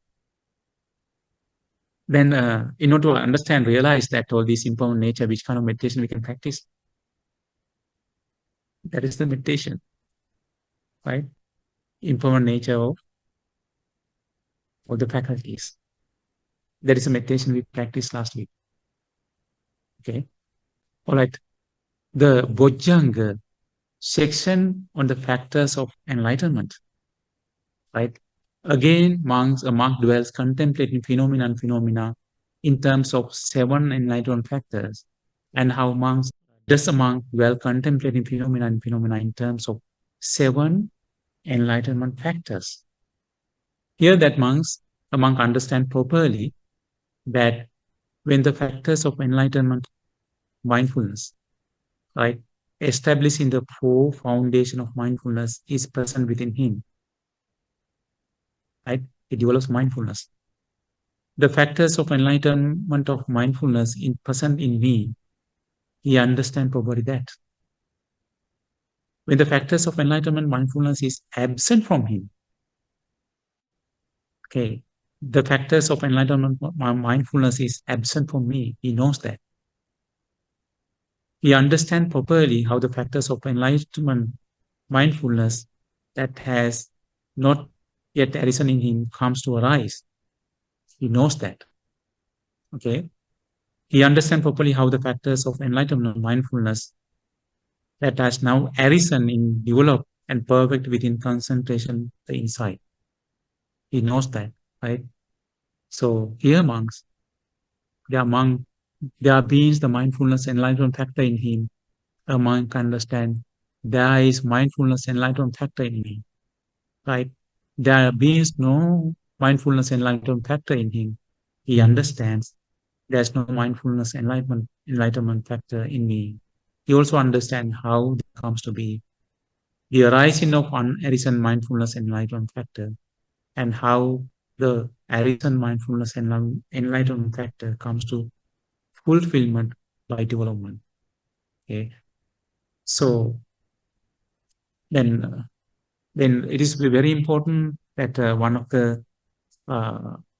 Then, in order to understand, realize that all this impermanent nature, which kind of meditation we can practice? That is the meditation, right? Impermanent nature of all the faculties. That is a meditation we practiced last week. Okay. All right. The Bojjhanga section on the factors of enlightenment, right? Again, a monk dwells contemplating phenomena in terms of 7 enlightenment factors, and how does a monk dwell contemplating phenomena in terms of 7 enlightenment factors. Here that a monk understand properly that when the factors of enlightenment, mindfulness, right, establishing the four foundation of mindfulness is present within him. Right? He develops mindfulness. The factors of enlightenment of mindfulness in present in me, he understands properly that. When the factors of enlightenment mindfulness is absent from him, okay, the factors of enlightenment mindfulness is absent from me, he knows that. He understands properly how the factors of enlightenment mindfulness that has not yet arisen in him comes to arise. He knows that. Okay. He understands properly how the factors of enlightenment mindfulness that has now arisen in develop and perfect within concentration the insight. He knows that, right? So here monks, there are beings the mindfulness enlightenment factor in him. A monk can understand there is mindfulness enlightenment factor in me, right? There beings no mindfulness enlightenment factor in him. He understands there's no mindfulness enlightenment factor in me. He also understands how it comes to be. The arising of arisen mindfulness enlightenment factor and how the arisen mindfulness enlightenment factor comes to fulfillment by development. Okay. So then it is very important that one of the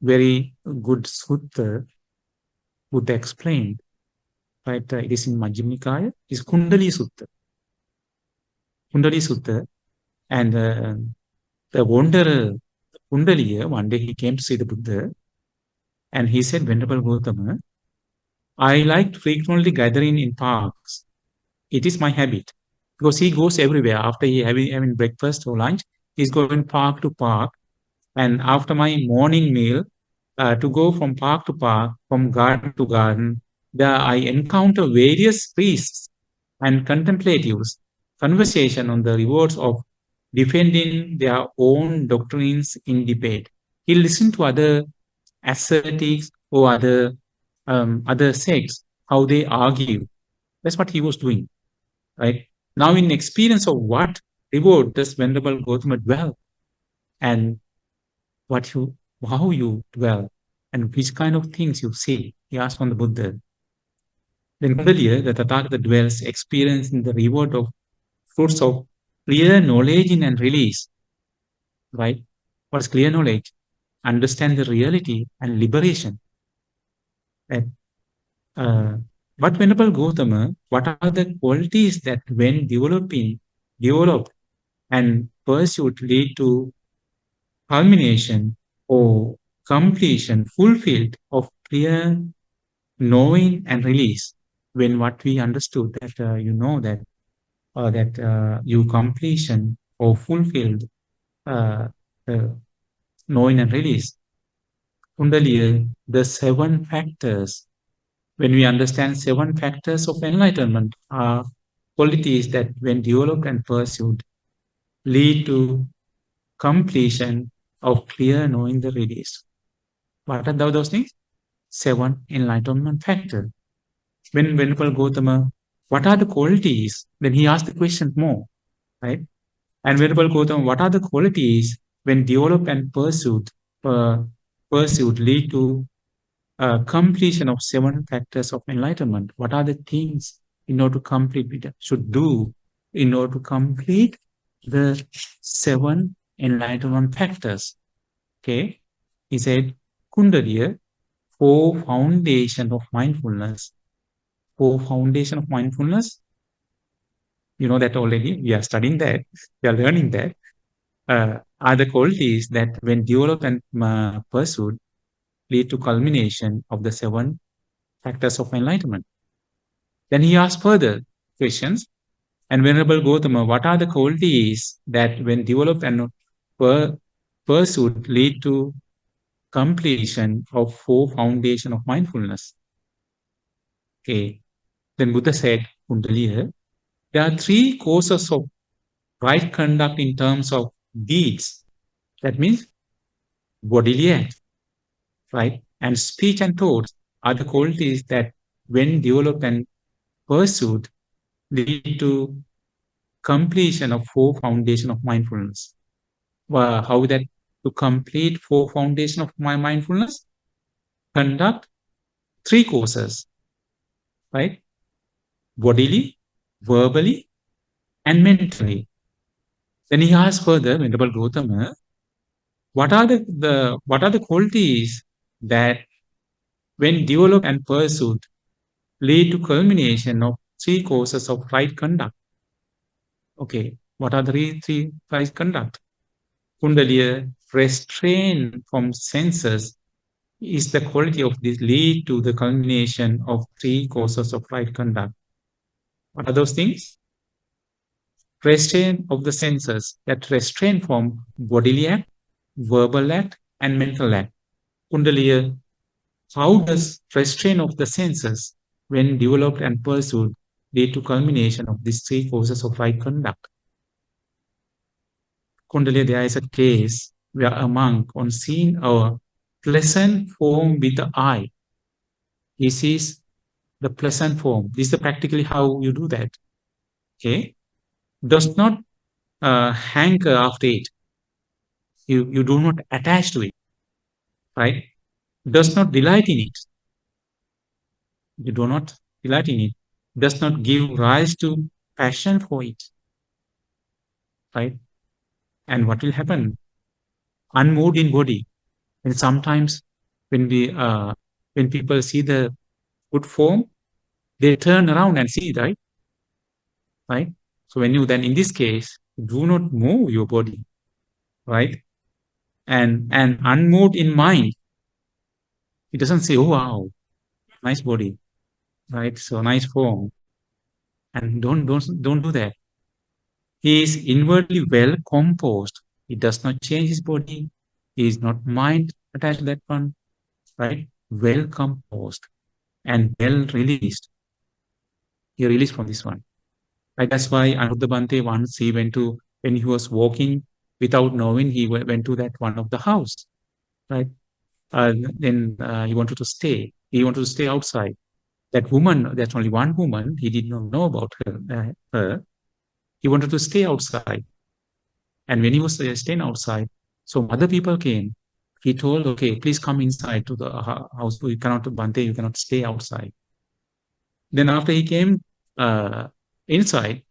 very good sutta would explain, right? It is in Majjhima Nikāya, is Kundali Sutta. Kundali Sutta, and the wanderer Kundaliya, one day he came to see the Buddha, and he said, Venerable Gautama, I like frequently gathering in parks. It is my habit. Because he goes everywhere. After he having breakfast or lunch, he's going park to park. And after my morning meal, to go from park to park, from garden to garden, there I encounter various priests and contemplatives, conversation on the rewards of defending their own doctrines in debate. He listened to other ascetics or other sects, how they argue. That's what he was doing, right? Now, in experience of what reward does Venerable Gautama dwell, and how you dwell, and which kind of things you see, he asked from the Buddha. Then earlier, the Tathagata dwells experiencing the reward of fruits of clear knowledge in and release, right? What's clear knowledge? Understand the reality and liberation. And, but Venerable Gautama, what are the qualities that when developed and pursued lead to culmination or completion, fulfilled of clear knowing and release? When what we understood that you completion or fulfilled uh, knowing and release. Kundaliya, the seven factors. When we understand seven factors of enlightenment are qualities that when developed and pursued lead to completion of clear knowing the release. What are those things? Seven enlightenment factors. When Venerable Gautama, what are the qualities? Then he asked the question more, right? And Venerable Gautama, what are the qualities when developed and pursued lead to completion of seven factors of enlightenment? What are the things in order to complete we should do in order to complete the seven enlightenment factors? Okay, he said, Kundaliya, four foundation of mindfulness. Four foundation of mindfulness. You know that already. We are studying that. We are learning that. Are the qualities that when developed and pursued lead to culmination of the seven factors of enlightenment. Then he asked further questions. And Venerable Gautama, what are the qualities that when developed and pursued lead to completion of four foundation of mindfulness? Okay. Then Buddha said, Kundaliya, there are three causes of right conduct in terms of deeds. That means bodily act, right? And speech and thoughts are the qualities that when developed and pursued lead to completion of four foundation of mindfulness. How that to complete four foundation of my mindfulness? Conduct three courses, right? Bodily, verbally, and mentally. Then he asks further, Venerable Gautama, what are the qualities that, when developed and pursued, lead to culmination of three courses of right conduct? Okay, what are the three right conduct? Kundaliya, restraint from senses, is the quality of this lead to the culmination of three courses of right conduct. What are those things? Restraint of the senses, that restrain from bodily act, verbal act, and mental act. Kundaliya, how does restraint of the senses, when developed and pursued, lead to culmination of these three courses of right conduct? Kundaliya, there is a case where a monk, on seeing a pleasant form with the eye, he sees the pleasant form. This is practically how you do that. Okay, does not hanker after it. You do not attach to it, right? Does not delight in it. You do not delight in it. Does not give rise to passion for it, right? And what will happen? Unmoved in body. And sometimes when we when people see the good form, they turn around and see, right? Right? So when you then, in this case, do not move your body, right? And unmoved in mind, it doesn't say, oh wow, nice body, right? So nice form. And don't do that. He is inwardly well composed. He does not change his body. He is not mind attached to that one, right? Well composed and well released. He released from this one. Right? That's why Anuruddha Bhante once he went to, when he was walking without knowing, he went to that one of the house, right? Then he wanted to stay. He wanted to stay outside. That woman, that's only one woman, he did not know about her. He wanted to stay outside. And when he was staying outside, so other people came. He told, okay, please come inside to the house. You cannot, Bhante, you cannot stay outside. Then after he came inside,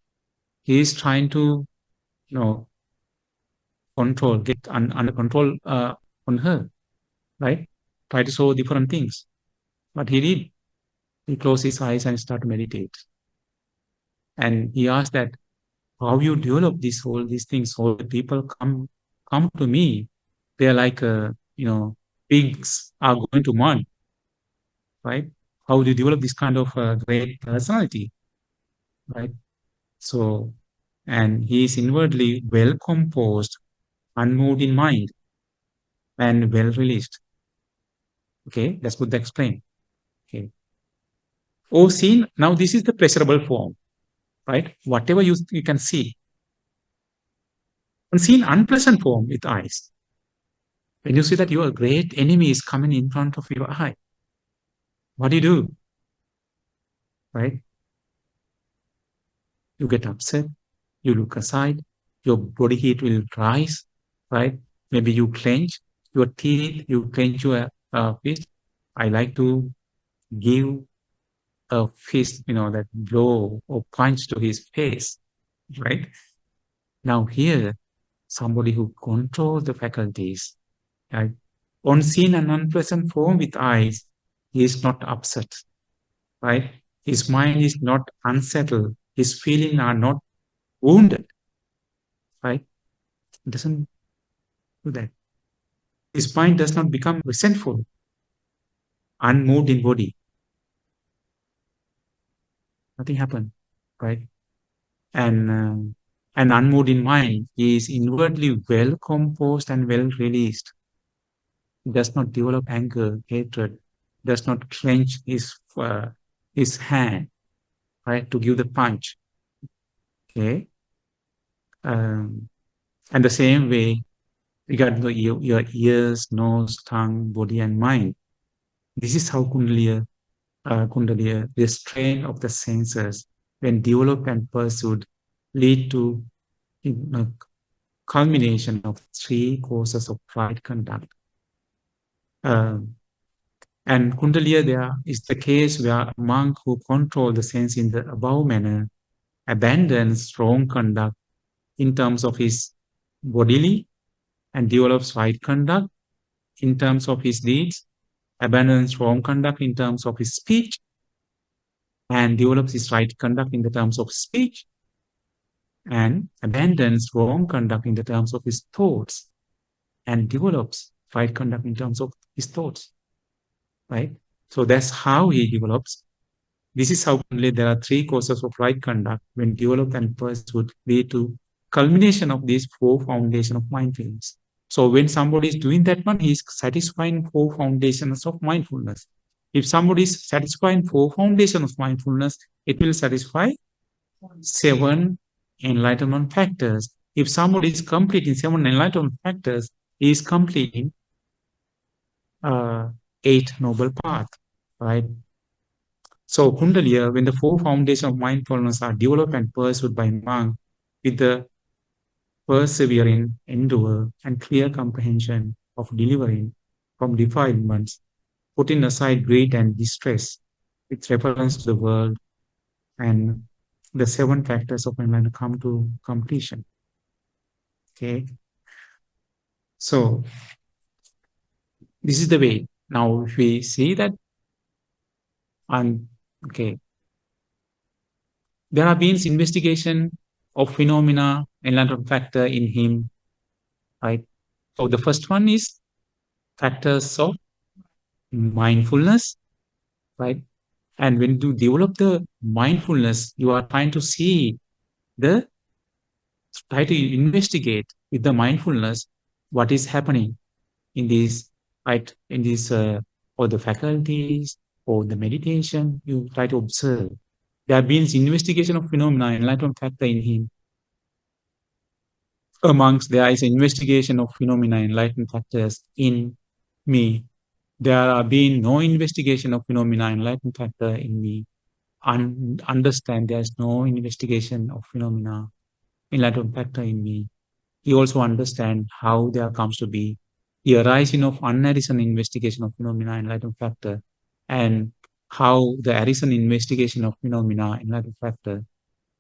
he is trying to, you know, control, get under control on her, right? Try to show different things. But he did. He closed his eyes and started to meditate. And he asked that, how you develop this all these things? All the people come to me. They're like, pigs are going to mud, right? How do you develop this kind of great personality, right? So, and he is inwardly well composed, unmoved in mind, and well released. Okay, that's good to explain. Okay. Oh, seen, now this is the pleasurable form, right? Whatever you can see. And seen unpleasant form with eyes. When you see that your great enemy is coming in front of your eye, what do? Right? You get upset, you look aside, your body heat will rise, right? Maybe you clench your teeth, you clench your fist. I like to give a fist, that blow or punch to his face, right? Now here, somebody who controls the faculties, right? On seen and unpleasant form with eyes, he is not upset, right? His mind is not unsettled. His feelings are not wounded, right? It doesn't do that. His mind does not become resentful, unmoved in body. Nothing happened, right? And unmoved in mind, he is inwardly well composed and well released. He does not develop anger, hatred, does not clench his hand, right, to give the punch. Okay. And the same way, regarding your ears, nose, tongue, body, and mind. This is how Kundaliya, restraint of the senses, when developed and pursued, lead to a culmination of three courses of right conduct. And Kundaliya, there is the case where a monk who controls the sense in the above manner abandons wrong conduct in terms of his bodily and develops right conduct in terms of his deeds, abandons wrong conduct in terms of his speech, and develops his right conduct in the terms of speech, and abandons wrong conduct in the terms of his thoughts, and develops right conduct in terms of his thoughts. Right? So that's how he develops. This is how only there are three courses of right conduct when developed and pursued lead to culmination of these four foundations of mindfulness. So when somebody is doing that one, he is satisfying four foundations of mindfulness. If somebody is satisfying four foundations of mindfulness, it will satisfy 7 enlightenment factors. If somebody is completing 7 enlightenment factors, he is completing 8 noble path, right? So Kundaliya, when the four foundations of mindfulness are developed and pursued by monk with the persevering endeavor and clear comprehension of delivering from defilements, putting aside greed and distress with reference to the world, and the 7 factors of enlightenment come to completion. Okay. So this is the way. Now, if we see that, and okay, there have been investigation of phenomena enlightenment factor in him, right? So the first one is factors of mindfulness, right? And when you develop the mindfulness, you are trying to try to investigate with the mindfulness what is happening in these, right? In these, or the faculties or the meditation, you try to observe. There have been investigation of phenomena, enlightenment factor in him. Amongst there is investigation of phenomena, enlightenment factors in me. There have been no investigation of phenomena, enlightenment factor in me. Understand there is no investigation of phenomena, enlightenment factor in me. He also understand how there comes to be the arising of unarisen investigation of phenomena, enlightenment factor, and how the arisen investigation of phenomena, enlightenment factor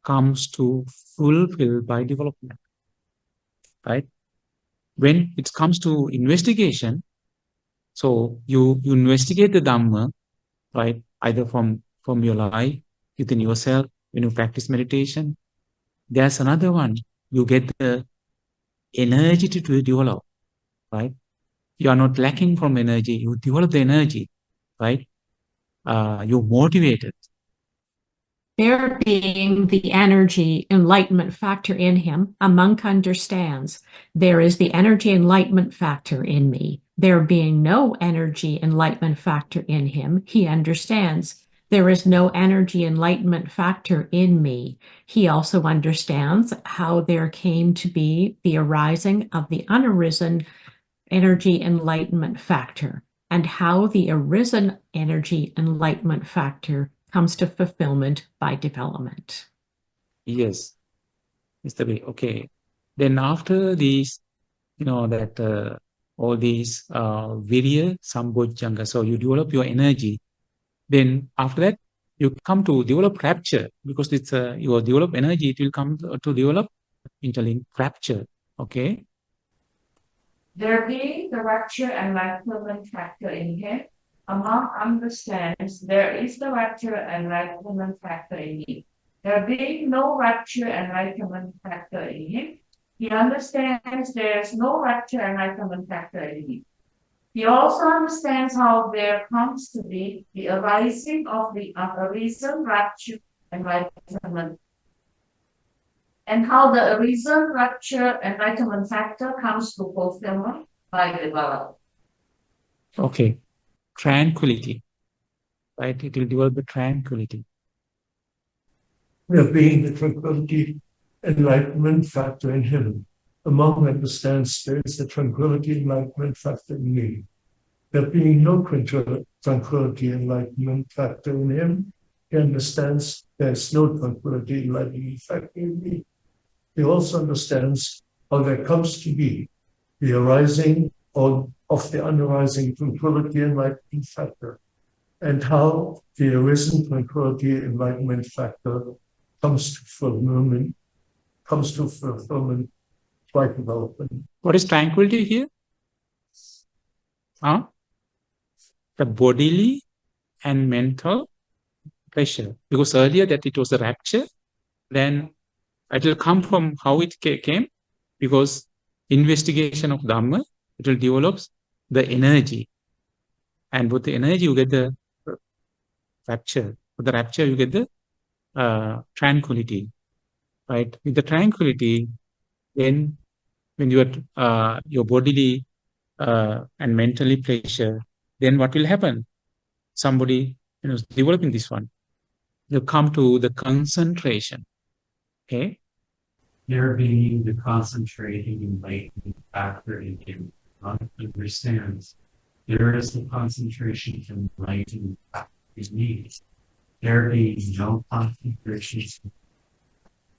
comes to fulfill by development. Right? When it comes to investigation, so you investigate the Dhamma, right? Either from your life, within yourself, when you practice meditation. There's another one. You get the energy to develop, right? You are not lacking from energy. You develop the energy, right? You're motivated. There being the energy enlightenment factor in him, a monk understands there is the energy enlightenment factor in me. There being no energy enlightenment factor in him, he understands there is no energy enlightenment factor in me. He also understands how there came to be the arising of the unarisen energy enlightenment factor, and how the arisen energy enlightenment factor comes to fulfillment by development. Yes, it's the way. Okay. Then after these, that all these virya sambojjhanga, so you develop your energy. Then after that, you come to develop rapture, because it's your develop energy, it will come to develop interlink rapture. Okay. There being the rapture and enlightenment factor in him, a monk understands there is the rapture and enlightenment factor in me. There being no rapture and enlightenment factor in him, he understands there is no rapture and enlightenment factor in me. He also understands how there comes to be the arising of the arisen rapture and enlightenment, and how the arisen rapture and enlightenment factor comes to fulfillment by development. Okay. Tranquility. Right? It will develop the tranquility. There being the tranquility enlightenment factor in him. A monk understands there is the tranquility enlightenment factor in me. There being no tranquility enlightenment factor in him, He understands there's no tranquility, enlightening factor in me. He also understands how there comes to be the arising of the unarising tranquility, enlightening factor, and how the arisen tranquility, enlightenment factor comes to fulfillment by development. What is tranquility here? The bodily and mental pleasure. Because earlier that it was a rapture, then it will come from how it came, because investigation of Dhamma, it will develop the energy. And with the energy, you get the rapture. With the rapture, you get the tranquility. Right? With the tranquility, then when you are your bodily and mentally pleasure, then what will happen? Somebody is developing this one. You come to the concentration. Okay. There being the concentrating enlightening factor in him, understands. There is the concentration and enlightening factor in me. There being no concentration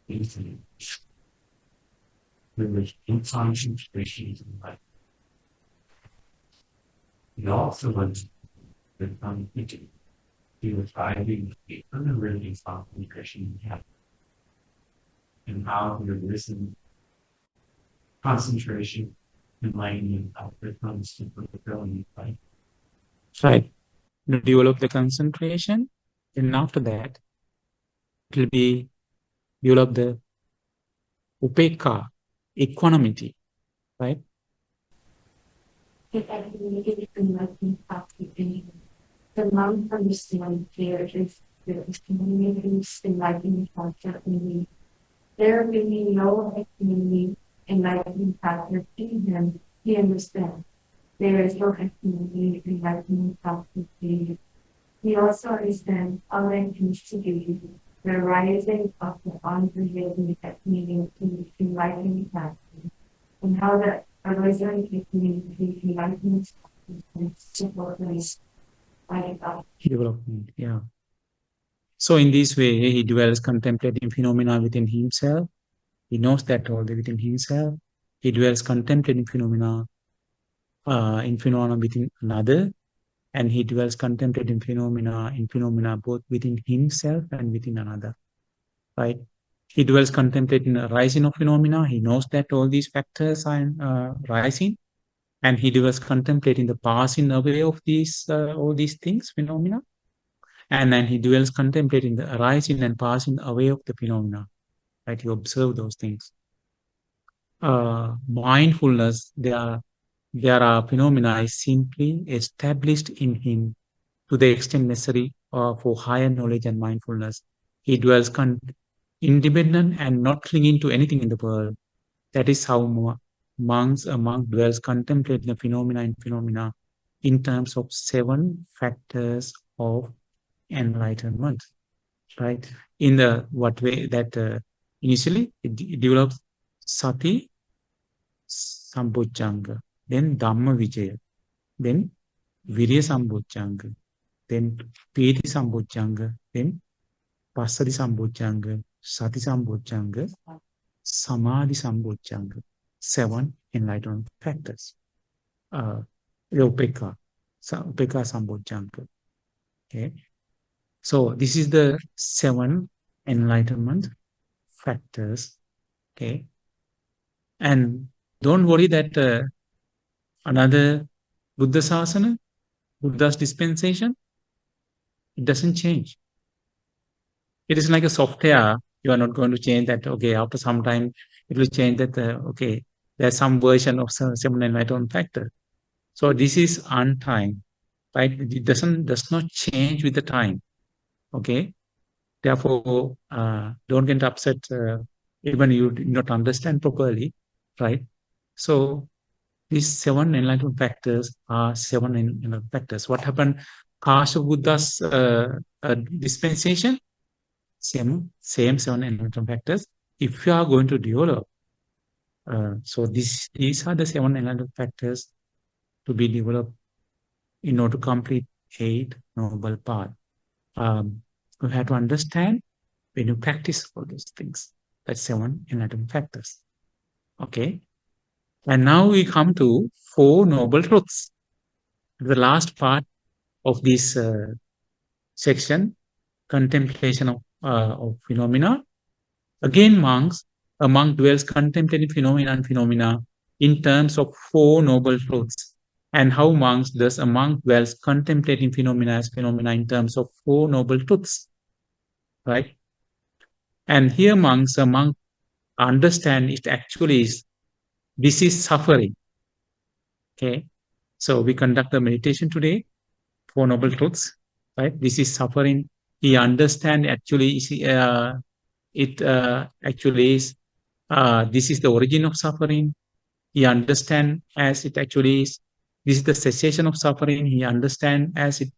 in him. There is no concentration in life. He also understands the concentration. He was driving the unrelenting concentration in heaven. And how the arisen concentration, enlightenment, outward comes to fulfilling life. Right. You develop the concentration, and after that, it will be develop the upekka, equanimity, right? The enlightenment factor in him. The monk understands there is enlightenment factor in me. There may be no equanimity, enlightenment factor in him. He understands. There is no equanimity, enlightenment factor in him. He also understands how there comes to be the rising of the unrelenting meaning in enlightenment factor, and how the arising equanimity, enlightenment factor is supported by God. Development, yeah. So in this way, he dwells contemplating phenomena within himself. He knows that all within himself. He dwells contemplating phenomena within another, and he dwells contemplating phenomena both within himself and within another. Right? He dwells contemplating the rising of phenomena. He knows that all these factors are rising, and he dwells contemplating the passing away of these all these things, phenomena. And then he dwells contemplating the arising and passing away of the phenomena. Right? You observe those things. Mindfulness, there are phenomena is simply established in him to the extent necessary for higher knowledge and mindfulness. He dwells independent and not clinging to anything in the world. That is how a monk dwells contemplating the phenomena in terms of 7 factors of enlightenment, right? In the what way that initially it develops sati sambojjhanga, then dhamma vijaya, then virya sambojjhanga, then piti sambojjhanga, then passadi sambojjhanga, sati sambojjhanga, samadhi sambojjhanga. 7 enlightenment factors. Upekka sambojjhanga. Okay. So this is the 7 enlightenment factors. Okay. And don't worry that another Buddha Sasana, Buddha's dispensation, it doesn't change. It is like a software. You are not going to change that. Okay, after some time, it will change that. Okay, there's some version of 7 enlightenment factor. So this is untimed, right? It does not change with the time. Okay, therefore, don't get upset even you do not understand properly, right? So these 7 enlightenment factors are 7 enlightenment factors. What happened? Kasha Buddha's dispensation, same 7 enlightenment factors. If you are going to develop, so these are the 7 enlightenment factors to be developed in order to complete 8 noble paths. You have to understand when you practice all those things. That's 7 enlightenment factors. Okay. And now we come to 4 noble truths. The last part of this section, contemplation of phenomena. Again, a monk dwells contemplating phenomena in terms of 4 noble truths. And how monks does a monk dwells contemplating phenomena in terms of 4 noble truths, right? And here a monk understand it actually is, this is suffering. Okay, so we conduct the meditation today, 4 noble truths, right? This is suffering. He understand actually actually is this is the origin of suffering. He understand as it actually is. This is the cessation of suffering. He understand as it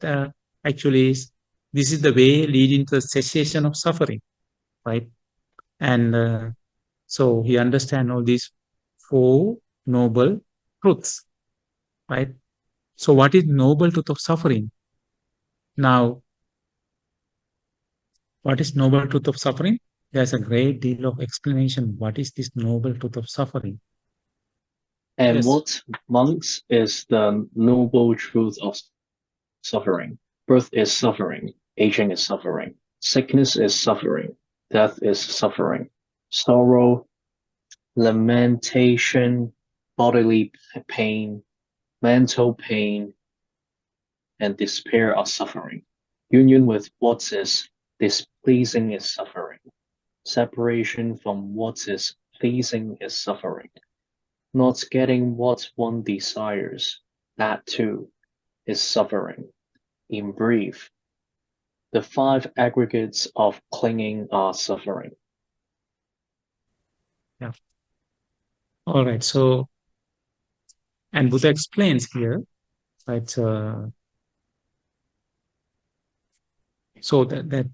actually is. This is the way leading to the cessation of suffering, right? And so he understand all these 4 noble truths, right? So what is noble truth of suffering? Now, what is noble truth of suffering? There's a great deal of explanation. What is this noble truth of suffering? And Yes. what, monks, is the noble truth of suffering? Birth is suffering, aging is suffering, sickness is suffering, death is suffering, sorrow, lamentation, bodily pain, mental pain, and despair are suffering. Union with what is displeasing is suffering. Separation from what is pleasing is suffering. Not getting what one desires, that too is suffering. In brief, the 5 aggregates of clinging are suffering. Yeah. All right. So, and Buddha explains here, right? So that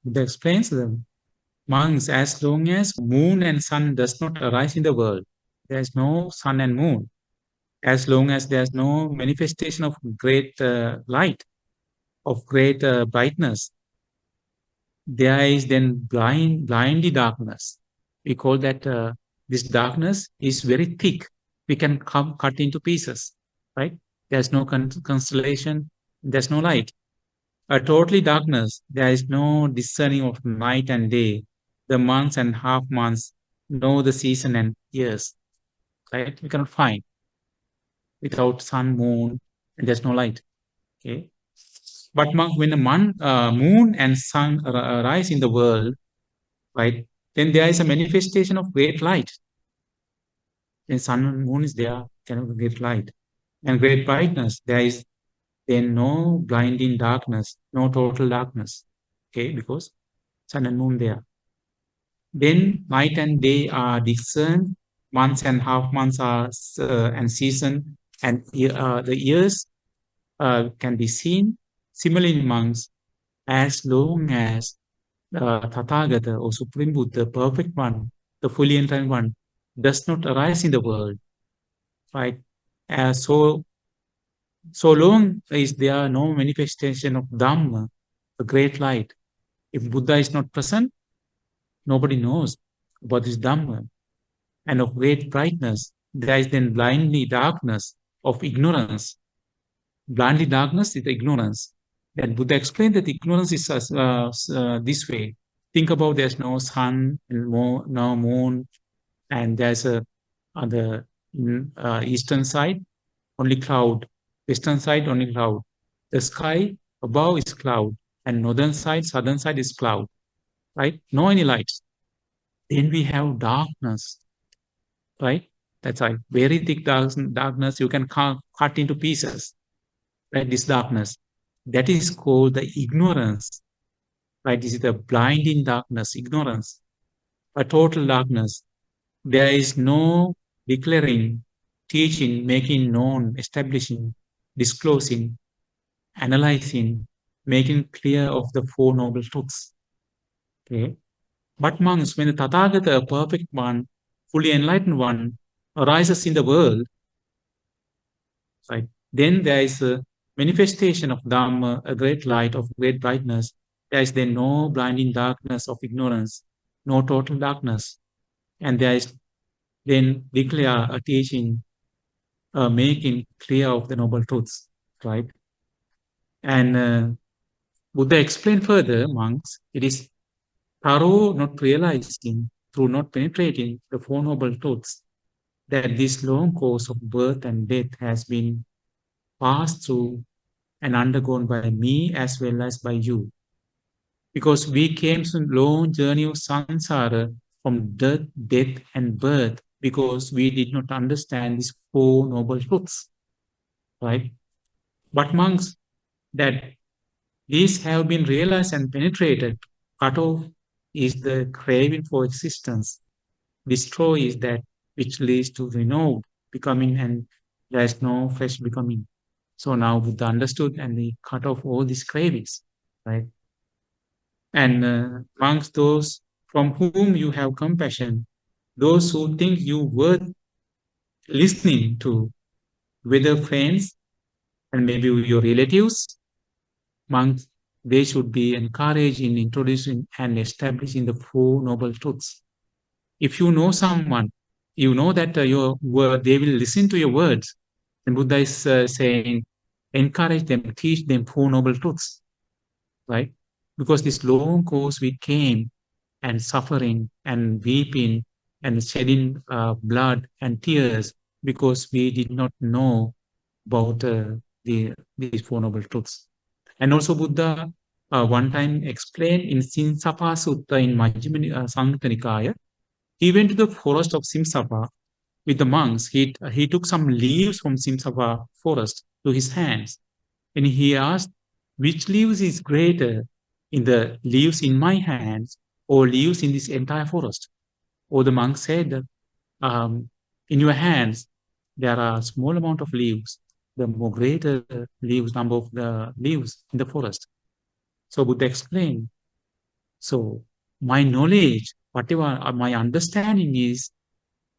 Buddha explains them. Monks, as long as moon and sun does not arise in the world, there is no sun and moon. As long as there is no manifestation of great light, of great brightness, there is then blindly darkness. We call that this darkness is very thick. We can cut into pieces, right? There's no constellation, there's no light. A totally darkness, there is no discerning of night and day. The months and half months know the season and years, right? We cannot find without sun, moon, and there's no light. Okay. But when the moon and sun arise in the world, right, then there is a manifestation of great light. Then sun and moon is there, cannot great light. And great brightness, there is then no blinding darkness, no total darkness. Okay, because sun and moon there. Then night and day are discerned, months and half months are and season, and the years can be seen. Similarly, monks, as long as Tathagata or Supreme Buddha, the perfect one, the fully enlightened one, does not arise in the world, right? So long is there no manifestation of Dhamma, the great light. If Buddha is not present, nobody knows about this Dhamma. And of great brightness, there is then blindly darkness of ignorance. Blindly darkness is ignorance. And Buddha explained that ignorance is this way. Think about there's no sun and no moon, and there's on the eastern side only cloud, western side only cloud. The sky above is cloud, and northern side, southern side is cloud, right? No any lights. Then we have darkness, right? That's right. Very thick darkness you can cut into pieces, right? This darkness. That is called the ignorance, right? This is the blinding darkness, ignorance, a total darkness. There is no declaring, teaching, making known, establishing, disclosing, analyzing, making clear of the 4 noble truths. Okay. But monks, when the Tathagata, a perfect one, fully enlightened one, arises in the world, right, then there is a manifestation of Dhamma, a great light of great brightness, there is then no blinding darkness of ignorance, no total darkness. And there is then declare a teaching, making clear of the noble truths, right? And Buddha explained further, monks, it is thorough not realizing, through not penetrating the Four Noble Truths, that this long course of birth and death has been passed through and undergone by me as well as by you. Because we came to long journey of samsara from death and birth because we did not understand these Four Noble Truths, right? But monks, that these have been realized and penetrated, cut off is the craving for existence. Destroy is that which leads to renewed becoming, and there is no fresh becoming. So now Buddha understood and he cut off all these cravings, right? And amongst those from whom you have compassion, those who think you worth listening to, whether friends and maybe your relatives, monks, they should be encouraged in introducing and establishing the Four Noble Truths. If you know someone, you know that your word, they will listen to your words. And Buddha is saying, encourage them, teach them Four Noble Truths, right? Because this long course we came and suffering and weeping and shedding blood and tears because we did not know about these Four Noble Truths. And also Buddha one time explained in Sinsapa Sutta in Majjhima Samyutta Nikaya, he went to the forest of Simsapa with the monks. He took some leaves from Simsapa forest to his hands, and he asked, which leaves is greater, in the leaves in my hands or leaves in this entire forest? Or the monk said, in your hands, there are a small amount of leaves, the more greater leaves, number of the leaves in the forest. So Buddha explained, so my knowledge, whatever my understanding is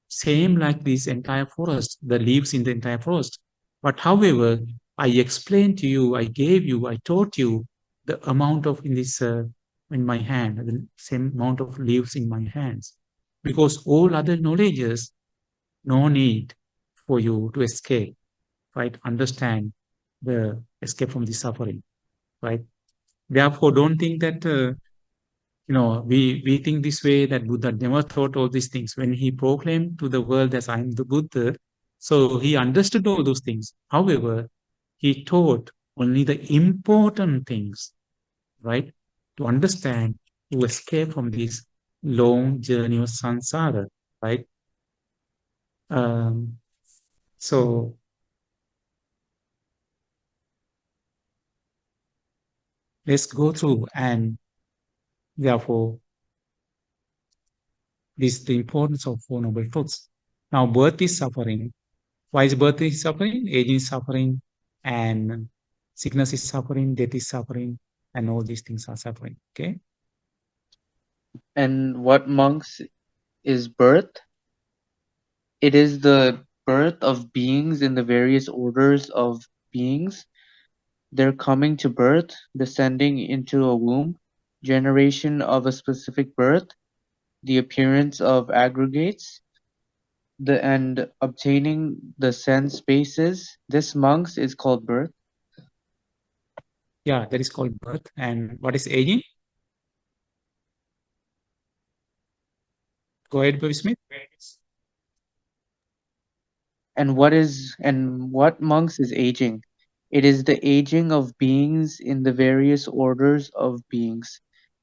same like this entire forest, the leaves in the entire forest. But however, I explained to you, I gave you, I taught you the amount of in this in my hand, the same amount of leaves in my hands. Because all other knowledges, no need for you to escape, right? Understand the escape from the suffering, right? Therefore, don't think that we think this way, that Buddha never thought all these things. When he proclaimed to the world as I am the Buddha, so he understood all those things. However, he taught only the important things, right? To understand, to escape from this long journey of samsara, right? Um, so let's go through, and therefore, this is the importance of Four Noble Truths. Now, birth is suffering. Why is birth is suffering? Aging is suffering, and sickness is suffering, death is suffering, and all these things are suffering. Okay. And what, monks, is birth? It is the birth of beings in the various orders of beings, their coming to birth, descending into a womb, generation of a specific birth, the appearance of aggregates, and obtaining the sense spaces. This, monks, is called birth. Yeah, that is called birth. And what is aging? Go ahead, Bobby Smith. And what, monks, is aging? It is the aging of beings in the various orders of beings.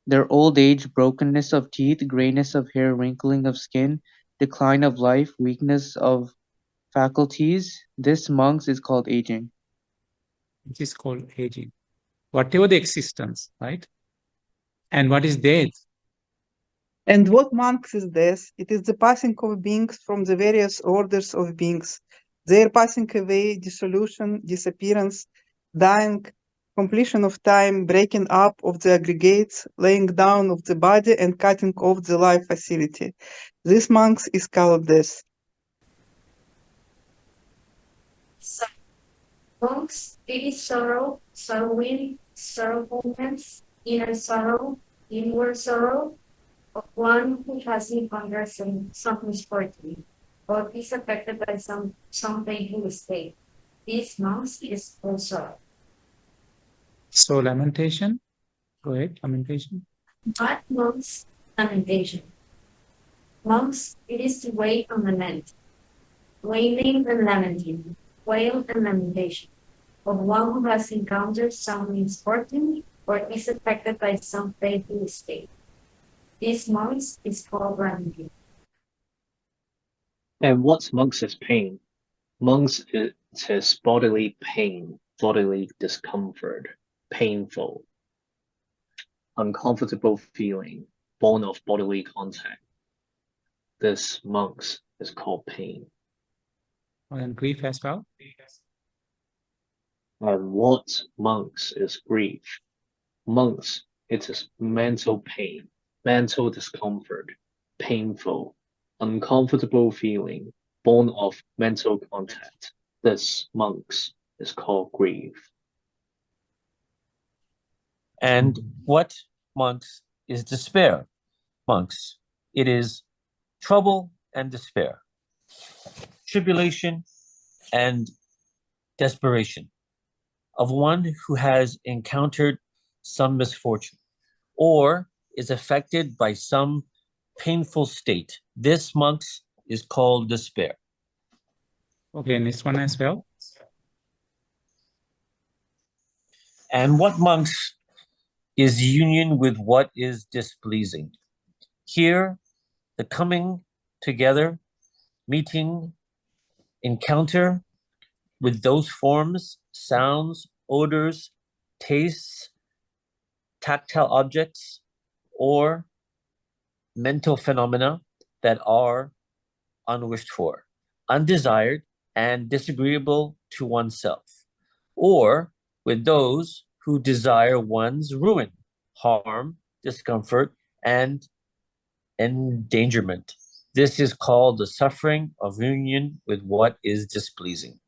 Their old age, brokenness of teeth, grayness of hair, wrinkling of skin, decline of life, weakness of faculties. This, monks, is called aging. It is called aging. Whatever the existence, right? And what is death? And what, monks, is death? It is the passing of beings from the various orders of beings, their passing away, dissolution, disappearance, dying, completion of time, breaking up of the aggregates, laying down of the body, and cutting off the life facility. This, monks, is called death. Monks, it is sorrow, sorrowing, sorrowfulness, inner sorrow, inward sorrow, of one who has encountered some misfortune, or is affected by some painful state. This monks is also. So lamentation, go ahead, lamentation. But monks, lamentation. Monks, it is to wail and lament, wailing and lamenting, wail and lamentation, of one who has encountered some misfortune or is affected by some painful state. This monks is called lamenting. And what's monks is pain? Monks is bodily pain, bodily discomfort, painful, uncomfortable feeling, born of bodily contact. This monks is called pain. And grief as well. And what monks is grief? Monks, it is mental pain, mental discomfort, painful, uncomfortable feeling, born of mental contact. This monks is called grief. And what monks is despair? Monks, it is trouble and despair, tribulation and desperation of one who has encountered some misfortune or is affected by some painful state. This, monks, is called despair. Okay, next one as well. And what, monks, is union with what is displeasing? Here, the coming together, meeting, encounter with those forms, sounds, odors, tastes, tactile objects, or mental phenomena that are unwished for, undesired, and disagreeable to oneself, or with those who desire one's ruin, harm, discomfort, and endangerment. This is called the suffering of union with what is displeasing.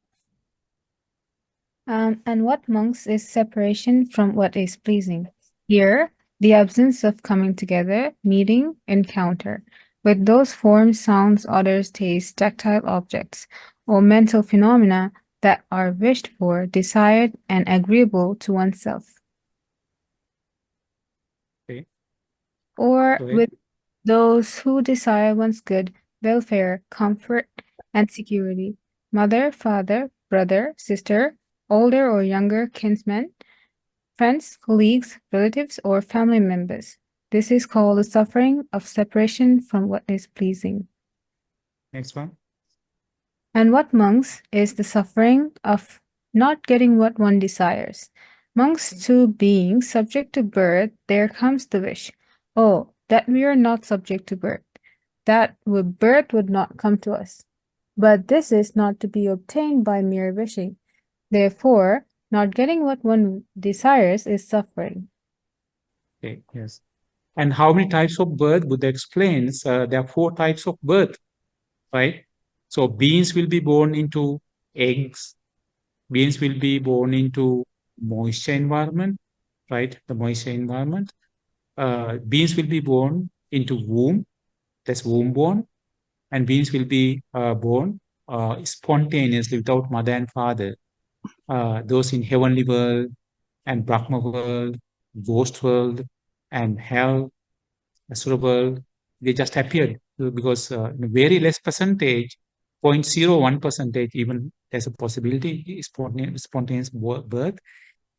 And what, monks, is separation from what is pleasing? Here, the absence of coming together, meeting, encounter, with those forms, sounds, odors, tastes, tactile objects, or mental phenomena that are wished for, desired, and agreeable to oneself. Okay. Or Go ahead. with those who desire one's good, welfare, comfort, and security, mother, father, brother, sister, older or younger kinsmen, friends, colleagues, relatives, or family members. This is called the suffering of separation from what is pleasing. Next one. And what, monks, is the suffering of not getting what one desires? Monks, to being subject to birth, there comes the wish, oh, that we are not subject to birth, that birth would not come to us. But this is not to be obtained by mere wishing. Therefore, not getting what one desires is suffering. Okay, yes. And how many types of birth? Buddha explains there are 4 types of birth, right? So beings will be born into eggs. Beings will be born into moisture environment, right? The moisture environment. Beings will be born into womb, that's womb born, and beings will be born spontaneously without mother and father. Those in heavenly world and Brahma world, ghost world, and hell, Asura world, they just appeared because in a very less percentage, 0.01% even there's a possibility spontaneous birth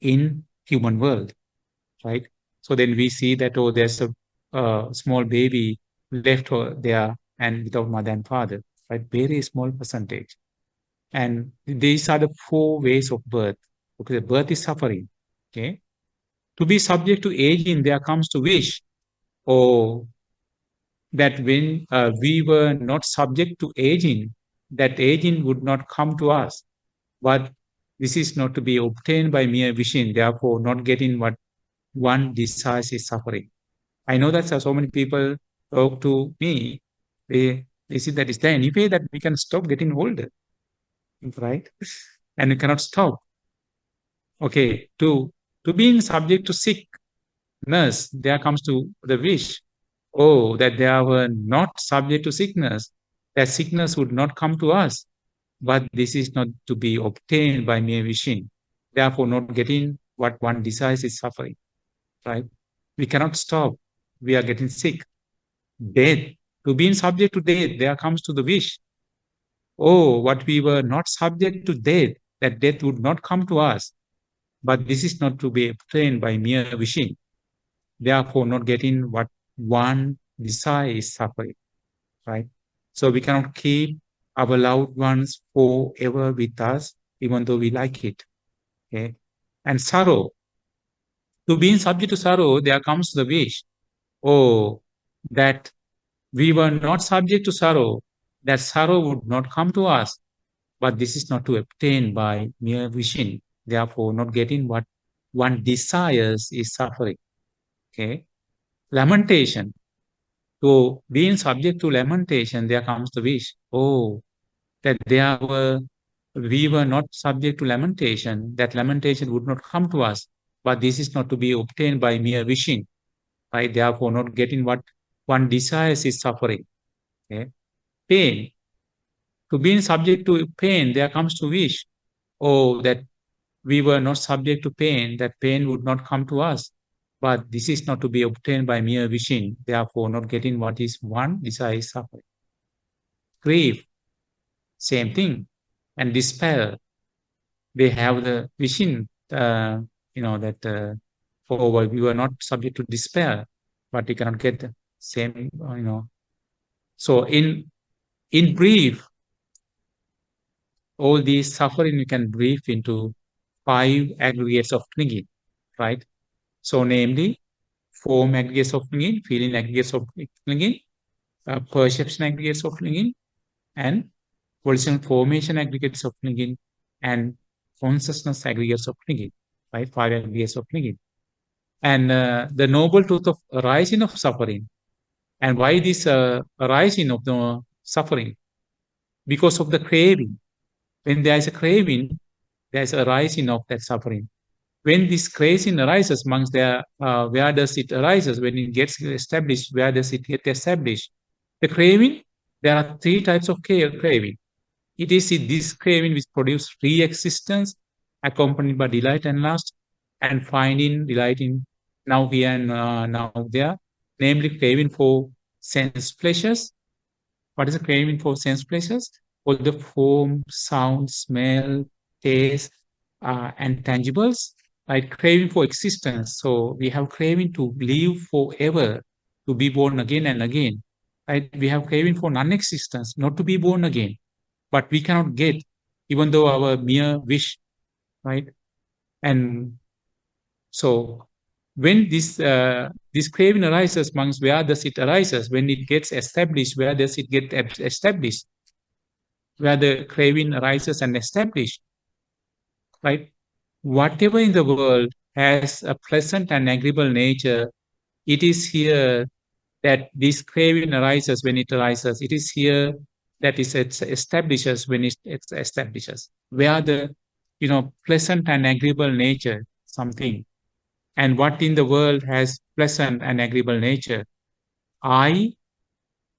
in human world, right? So then we see that, oh, there's a small baby left there and without mother and father, right? Very small percentage. And these are the 4 ways of birth. Okay, birth is suffering. Okay. To be subject to aging, there comes to wish, or that when we were not subject to aging, that aging would not come to us. But this is not to be obtained by mere wishing, therefore not getting what one desires is suffering. I know that so many people talk to me, they say that, is there any way that we can stop getting older? Right? And we cannot stop. Okay, to being subject to sick, there comes to the wish. Oh, that they were not subject to sickness, that sickness would not come to us. But this is not to be obtained by mere wishing. Therefore, not getting what one desires is suffering, right? We cannot stop. We are getting sick. Death, to being subject to death, there comes to the wish. Oh, what we were not subject to death, that death would not come to us. But this is not to be obtained by mere wishing. Therefore, not getting what one desires is suffering, right? So we cannot keep our loved ones forever with us, even though we like it. Okay. And sorrow, to being subject to sorrow, there comes the wish. Oh, that we were not subject to sorrow, that sorrow would not come to us. But this is not to obtain by mere wishing. Therefore, not getting what one desires is suffering. Okay. Lamentation. So, being subject to lamentation, there comes the wish. Oh, that we were not subject to lamentation, that lamentation would not come to us. But this is not to be obtained by mere wishing, right? Therefore, not getting what one desires is suffering. Okay? Pain. To being subject to pain, there comes to wish. Oh, that we were not subject to pain, that pain would not come to us. But this is not to be obtained by mere wishing. Therefore, not getting what is one desires is suffering. Grief. Same thing. And despair. They have the wishing, that we were not subject to despair, but we cannot get the same, So in brief, all these suffering you can brief into 5 aggregates of clinging, right? So namely, form aggregates of clinging, feeling aggregates of clinging, perception aggregates of clinging, and volitional formation aggregates of clinging, and consciousness aggregates of clinging, right? 5 aggregates of clinging. And the noble truth of arising of suffering. And why this arising of the suffering? Because of the craving. When there is a craving, there is a rising of that suffering. When this craving arises, amongst where does it arises? When it gets established, where does it get established? The craving, there are 3 types of craving. It is this craving which produces free existence, accompanied by delight and lust, and finding delight in now here and now there, namely craving for sense pleasures. What is the craving for sense pleasures? All the form, sound, smell, taste, and tangibles, right? Craving for existence. So we have craving to live forever, to be born again and again. Right? We have craving for non-existence, not to be born again. But we cannot get, even though our mere wish, right? And so when this craving arises, amongst where does it arises? When it gets established, where does it get established? Where the craving arises and established, right? Whatever in the world has a pleasant and agreeable nature, it is here that this craving arises when it arises. It is here that it establishes when it establishes. Where the, pleasant and agreeable nature, something. And what in the world has pleasant and agreeable nature? I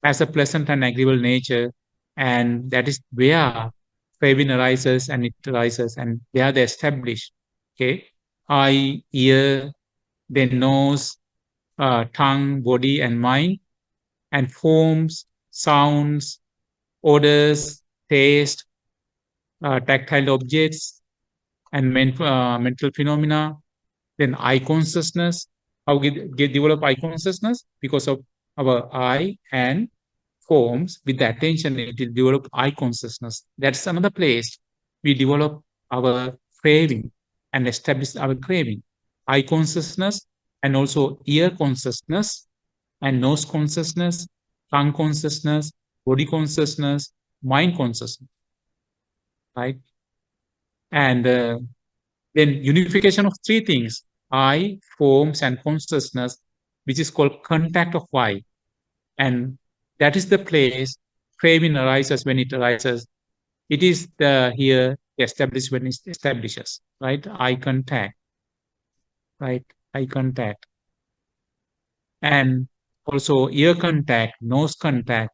has a pleasant and agreeable nature, and that is where craving arises and it arises, and where they establish. Okay, eye, ear, then nose, tongue, body, and mind, and forms, sounds, odors, taste, tactile objects, and mental phenomena. Then eye consciousness. How get develop eye consciousness? Because of our eye and forms, with the attention, it will develop eye consciousness. That's another place we develop our craving and establish our craving. Eye consciousness, and also ear consciousness, and nose consciousness, tongue consciousness, body consciousness, mind consciousness, right? And then unification of 3 things, eye, forms, and consciousness, which is called contact of eye. And that is the place craving arises when it arises. It is here established when it establishes, right? Eye contact, right? Eye contact. and also ear contact, nose contact,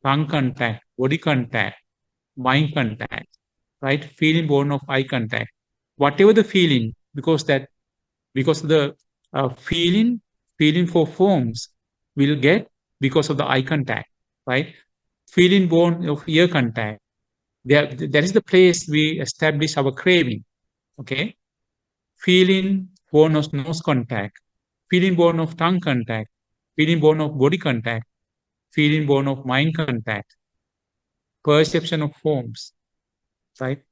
tongue contact, body contact, mind contact, right? Feeling born of eye contact. Whatever the feeling, because the feeling for forms will get because of the eye contact, right? Feeling born of ear contact. That is the place we establish our craving, okay? Feeling born of nose contact, feeling born of tongue contact, feeling born of body contact, feeling born of mind contact, perception of forms, right?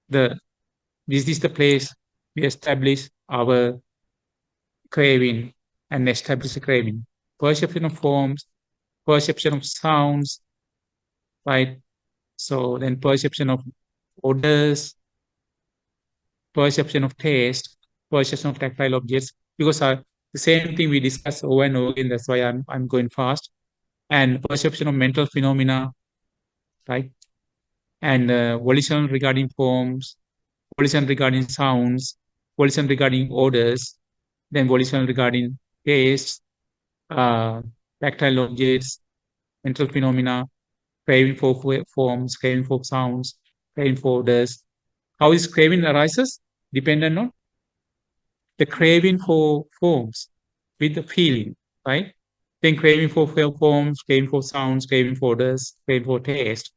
This is the place we establish our craving and establish a craving. Perception of forms, perception of sounds, right? So then perception of odors, perception of taste, perception of tactile objects, because the same thing we discuss over and over again, that's why I'm going fast. And perception of mental phenomena, right? And volition regarding forms, volition regarding sounds, volition regarding odors, then volition regarding taste, tactile objects, mental phenomena, craving for forms, craving for sounds, craving for odors. How is craving arises? Dependent on the craving for forms with the feeling, right? Then craving for forms, craving for sounds, craving for odors, craving for taste,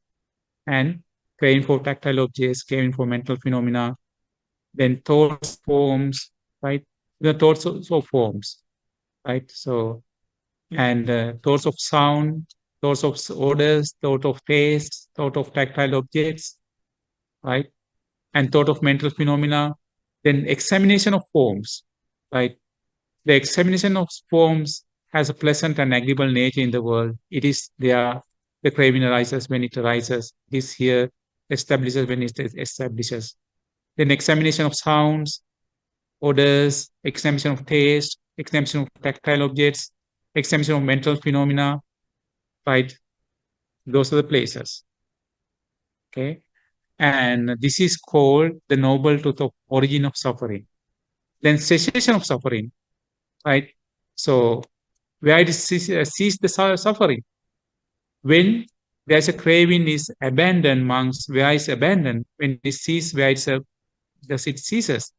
and craving for tactile objects, craving for mental phenomena, then thoughts, forms, right? The thoughts of forms, right? So, and thoughts of sound, thoughts of odors, thought of taste, thought of tactile objects, right? And thought of mental phenomena, then examination of forms, right? The examination of forms has a pleasant and agreeable nature in the world. It is there, the craving arises when it arises. It is here, establishes when it establishes. Then examination of sounds, odors, examination of taste, examination of tactile objects, examination of mental phenomena, right? Those are the places. Okay. And this is called the noble truth of origin of suffering. Then cessation of suffering, right? So where it cease the suffering? When there's a craving is abandoned, monks, where is abandoned? When it ceases, where does it ceases?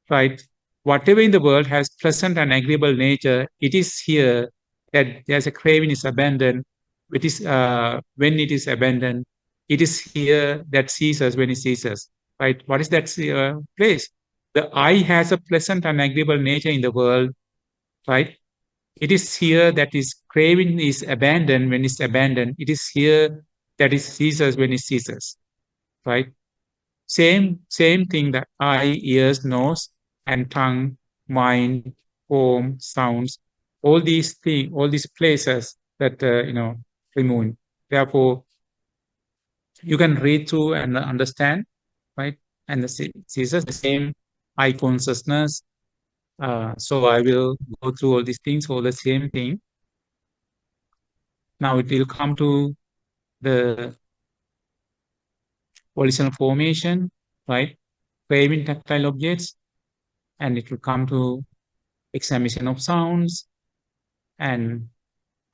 Right? Whatever in the world has pleasant and agreeable nature, it is here that there's a craving is abandoned. It is when it is abandoned, it is here that ceases when it ceases. Right? What is that place? The eye has a pleasant and agreeable nature in the world, right? It is here that is craving is abandoned when it's abandoned. It is here that it ceases when it ceases, right? Same thing that eye, ears, nose, and tongue, mind, form, sounds, all these things, all these places that remove. Therefore, you can read through and understand, right? And the ceases the same eye consciousness. So I will go through all these things, all the same thing. Now it will come to the volitional formation, right? Craving tactile objects, and it will come to examination of sounds, and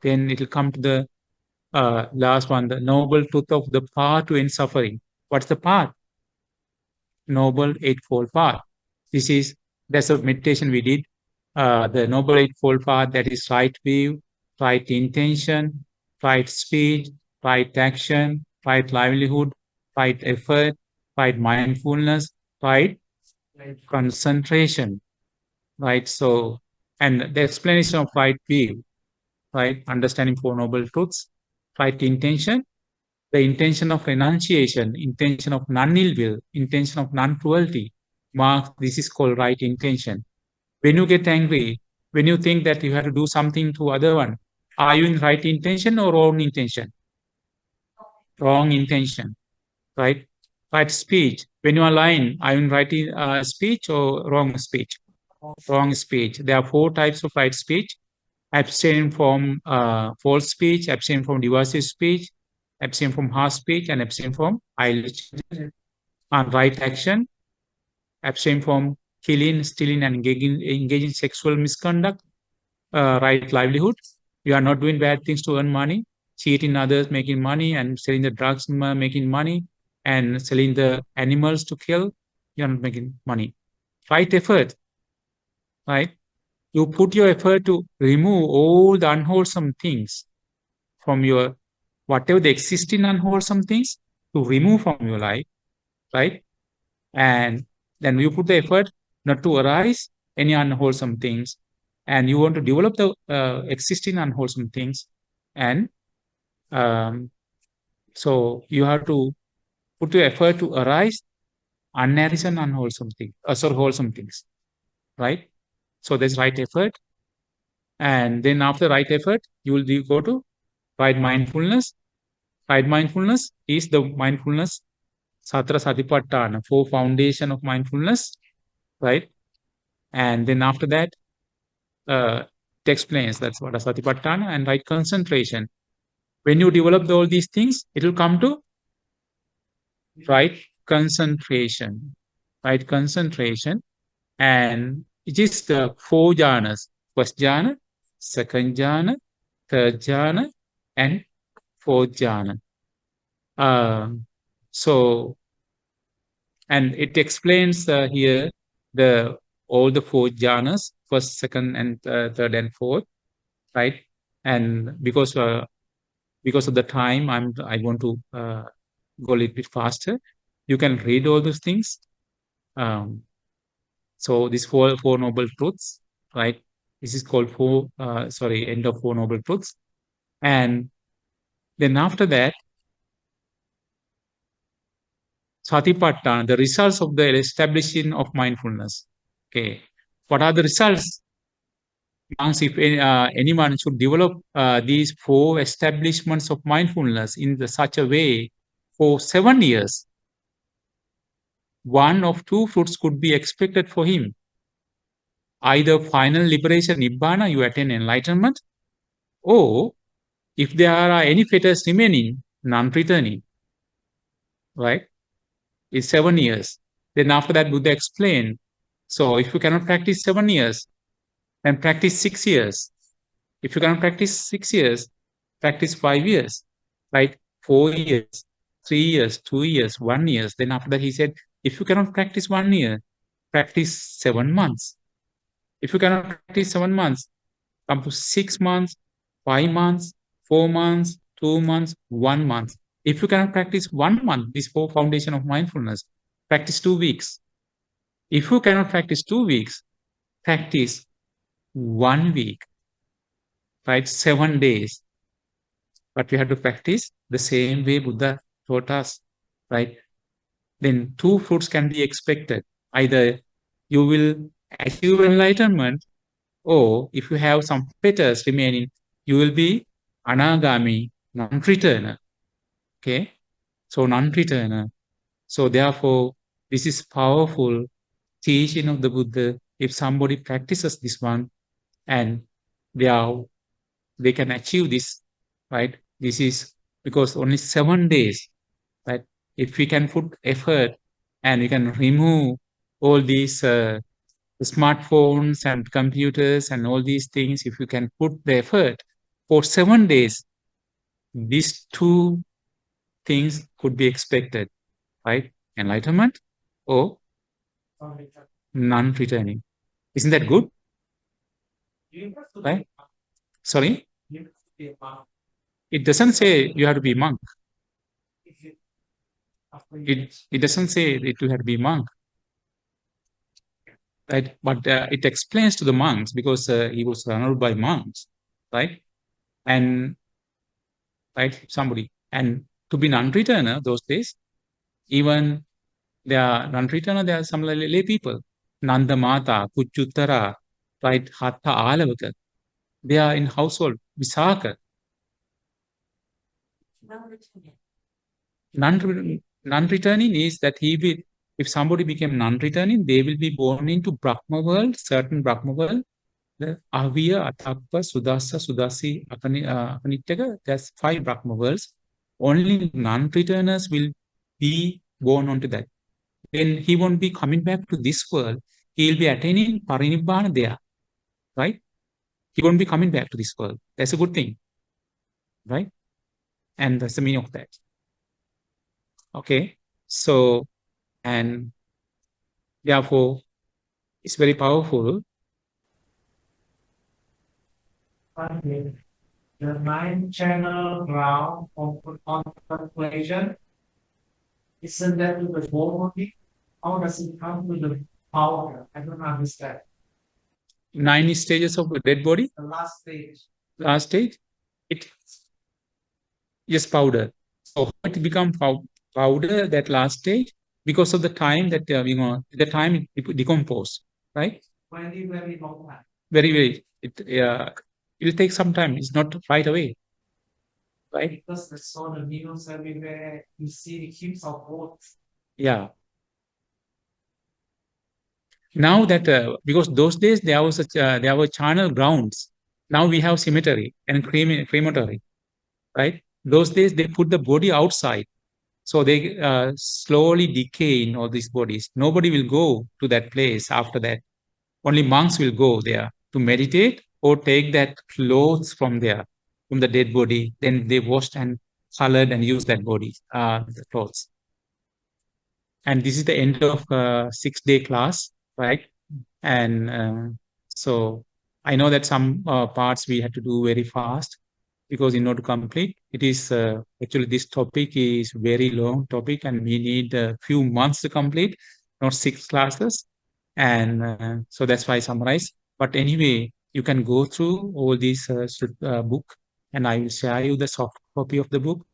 then it will come to the last one, the noble truth of the path to end suffering. What's the path? Noble Eightfold Path. That's a meditation we did. The Noble Eightfold Path, that is right view, right intention, right speech, right action, right livelihood, right effort, right mindfulness, right concentration, right? So, and the explanation of right view, right? Understanding Four Noble Truths, right intention, the intention of renunciation, intention of non-ill will, intention of non-cruelty. This is called right intention. When you get angry, when you think that you have to do something to other one, are you in right intention or wrong intention? Wrong intention, right? Right speech. When you are lying, are you in right speech or wrong speech? Wrong speech. There are 4 types of right speech: abstain from false speech, abstain from derisive speech, abstain from harsh speech, and abstain from idle speech. And right action, abstain from killing, stealing, and engaging in sexual misconduct, right livelihood. You are not doing bad things to earn money, cheating others, making money, and selling the drugs, making money, and selling the animals to kill. You are not making money. Right effort, right? You put your effort to remove all the unwholesome things from your, whatever the existing unwholesome things, to remove from your life, right? And then you put the effort not to arise any unwholesome things, and you want to develop the existing unwholesome things. And so you have to put your effort to arise unnourished and unwholesome things, wholesome things, right? So there's right effort. And then after right effort, you will go to right mindfulness. Right mindfulness is the mindfulness, Mahāsatipaṭṭhāna, 4 foundation of mindfulness, right? And then after that, it explains that's what Mahāsatipaṭṭhāna. And right concentration. When you develop all these things, it will come to right concentration. Right concentration. And it is the 4 jhanas. First jhana, second jhana, third jhana, and fourth jhana. So, and it explains here all the 4 jhanas, first, second, and third, and fourth, right? And because of the time, I want to go a little bit faster. You can read all those things. So these four noble truths, right? This is called end of 4 noble truths. And then after that, Satipatthana, the results of the establishing of mindfulness. Okay, what are the results? Once if anyone should develop these 4 establishments of mindfulness in such a way for 7 years, 1 of 2 fruits could be expected for him. Either final liberation, Nibbāna, you attain enlightenment, or if there are any fetters remaining, non-returning, right? It's 7 years. Then after that, Buddha explained, so if you cannot practice 7 years, then practice 6 years. If you cannot practice 6 years, practice 5 years, right? 4 years, 3 years, 2 years, 1 year. Then after that, he said, if you cannot practice 1 year, practice 7 months. If you cannot practice 7 months, come to 6 months, 5 months, 4 months, 2 months, 1 month. If you cannot practice 1 month, this 4 foundation of mindfulness, practice 2 weeks. If you cannot practice 2 weeks, practice 1 week, right? 7 days. But we have to practice the same way Buddha taught us, right? Then 2 fruits can be expected. Either you will achieve enlightenment, or if you have some fetters remaining, you will be anagami, non-returner. Okay? So non-returner. So therefore, this is powerful teaching of the Buddha. If somebody practices this one, and they can achieve this, right? This is because only 7 days, right? If we can put effort and we can remove all these smartphones and computers and all these things, if you can put the effort for 7 days, these 2 things could be expected, right? Enlightenment or non-returning. Isn't that good? Right? Sorry? It doesn't say you have to be a monk. It doesn't say that you have to be a monk. Right? But it explains to the monks, because he was surrounded by monks, right? And right, somebody. And to be non-returner those days, even there are non-returner, there are some lay people. Nanda Mata, Kuchuttara, right? Hatta Alavaka. They are in household. Visaka. Non-returning is that if somebody became non-returning, they will be born into Brahma world, certain Brahma world. The Avya, Atappa, Sudasa, Sudasi, Apanittaka, there's 5 Brahma worlds. Only non-returners will be born onto that. Then he won't be coming back to this world. He will be attaining Parinibbāna there, right? he won't be coming back to this world. That's a good thing, right? And that's the meaning of that. Okay, so, and therefore, it's very powerful. The mind channel ground of contemplation, isn't that with the form only? How does it come with the power? I don't understand. 9 stages of a dead body. The last stage. Last stage, it is powder. So how it become powder, that last stage, because of the time that the time it decompose, right? Very, very long time. Very, it'll take some time. It's not right away, right? Because I saw the news everywhere, you see the heaps of boats. Yeah. Now that because those days there were charnel grounds. Now we have cemetery and crematory, right? Those days they put the body outside, so they slowly decay in all these bodies. Nobody will go to that place after that. Only monks will go there to meditate or take that clothes from there, from the dead body. Then they washed and colored and used that body, the clothes. And this is the end of 6-day class, right? And so I know that some parts we had to do very fast because in order to complete, it is actually this topic is very long topic and we need a few months to complete, not 6 classes. And so that's why I summarize. But anyway, you can go through all these book and I will share you the soft copy of the book.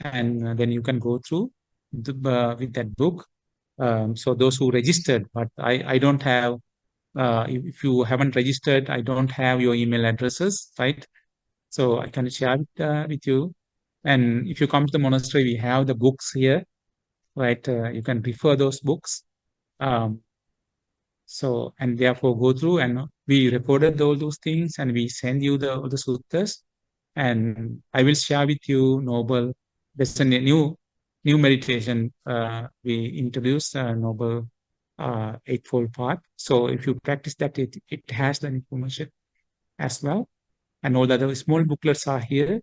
And then you can go through with that book. So those who registered, but I don't have, if you haven't registered, I don't have your email addresses, right? So I can share it with you. And if you come to the monastery, we have the books here, right? You can refer those books. So, and therefore go through and we recorded all those things and we send you the suttas. And I will share with you, Noble, there's a new meditation we introduced, Noble Eightfold Path. So if you practice that, it has the information as well. And all the other small booklets are here.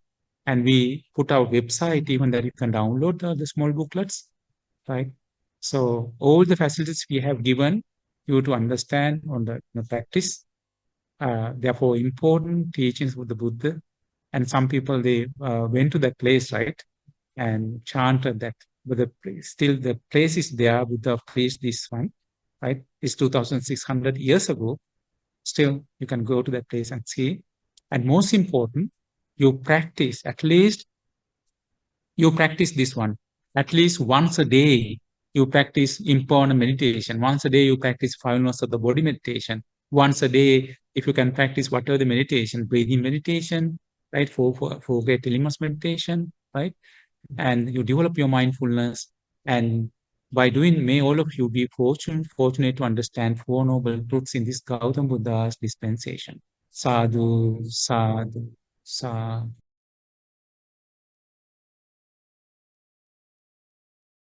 And we put our website even that you can download the small booklets, right? So all the facilities we have given you to understand on the practice. Therefore, important teachings of the Buddha. And some people, they went to that place, right? And chanted that, but still the place is there. Buddha placed this one, right? It's 2,600 years ago. Still, you can go to that place and see. And most important, you practice this one. At least once a day, you practice impermanent meditation. Once a day, you practice 5 minutes of the body meditation. Once a day, if you can practice whatever the meditation, breathing meditation, right? For great elements meditation, right? And you develop your mindfulness. And by doing, may all of you be fortunate to understand 4 noble truths in this Gautama Buddha's dispensation. Sadhu, sadhu, sadhu.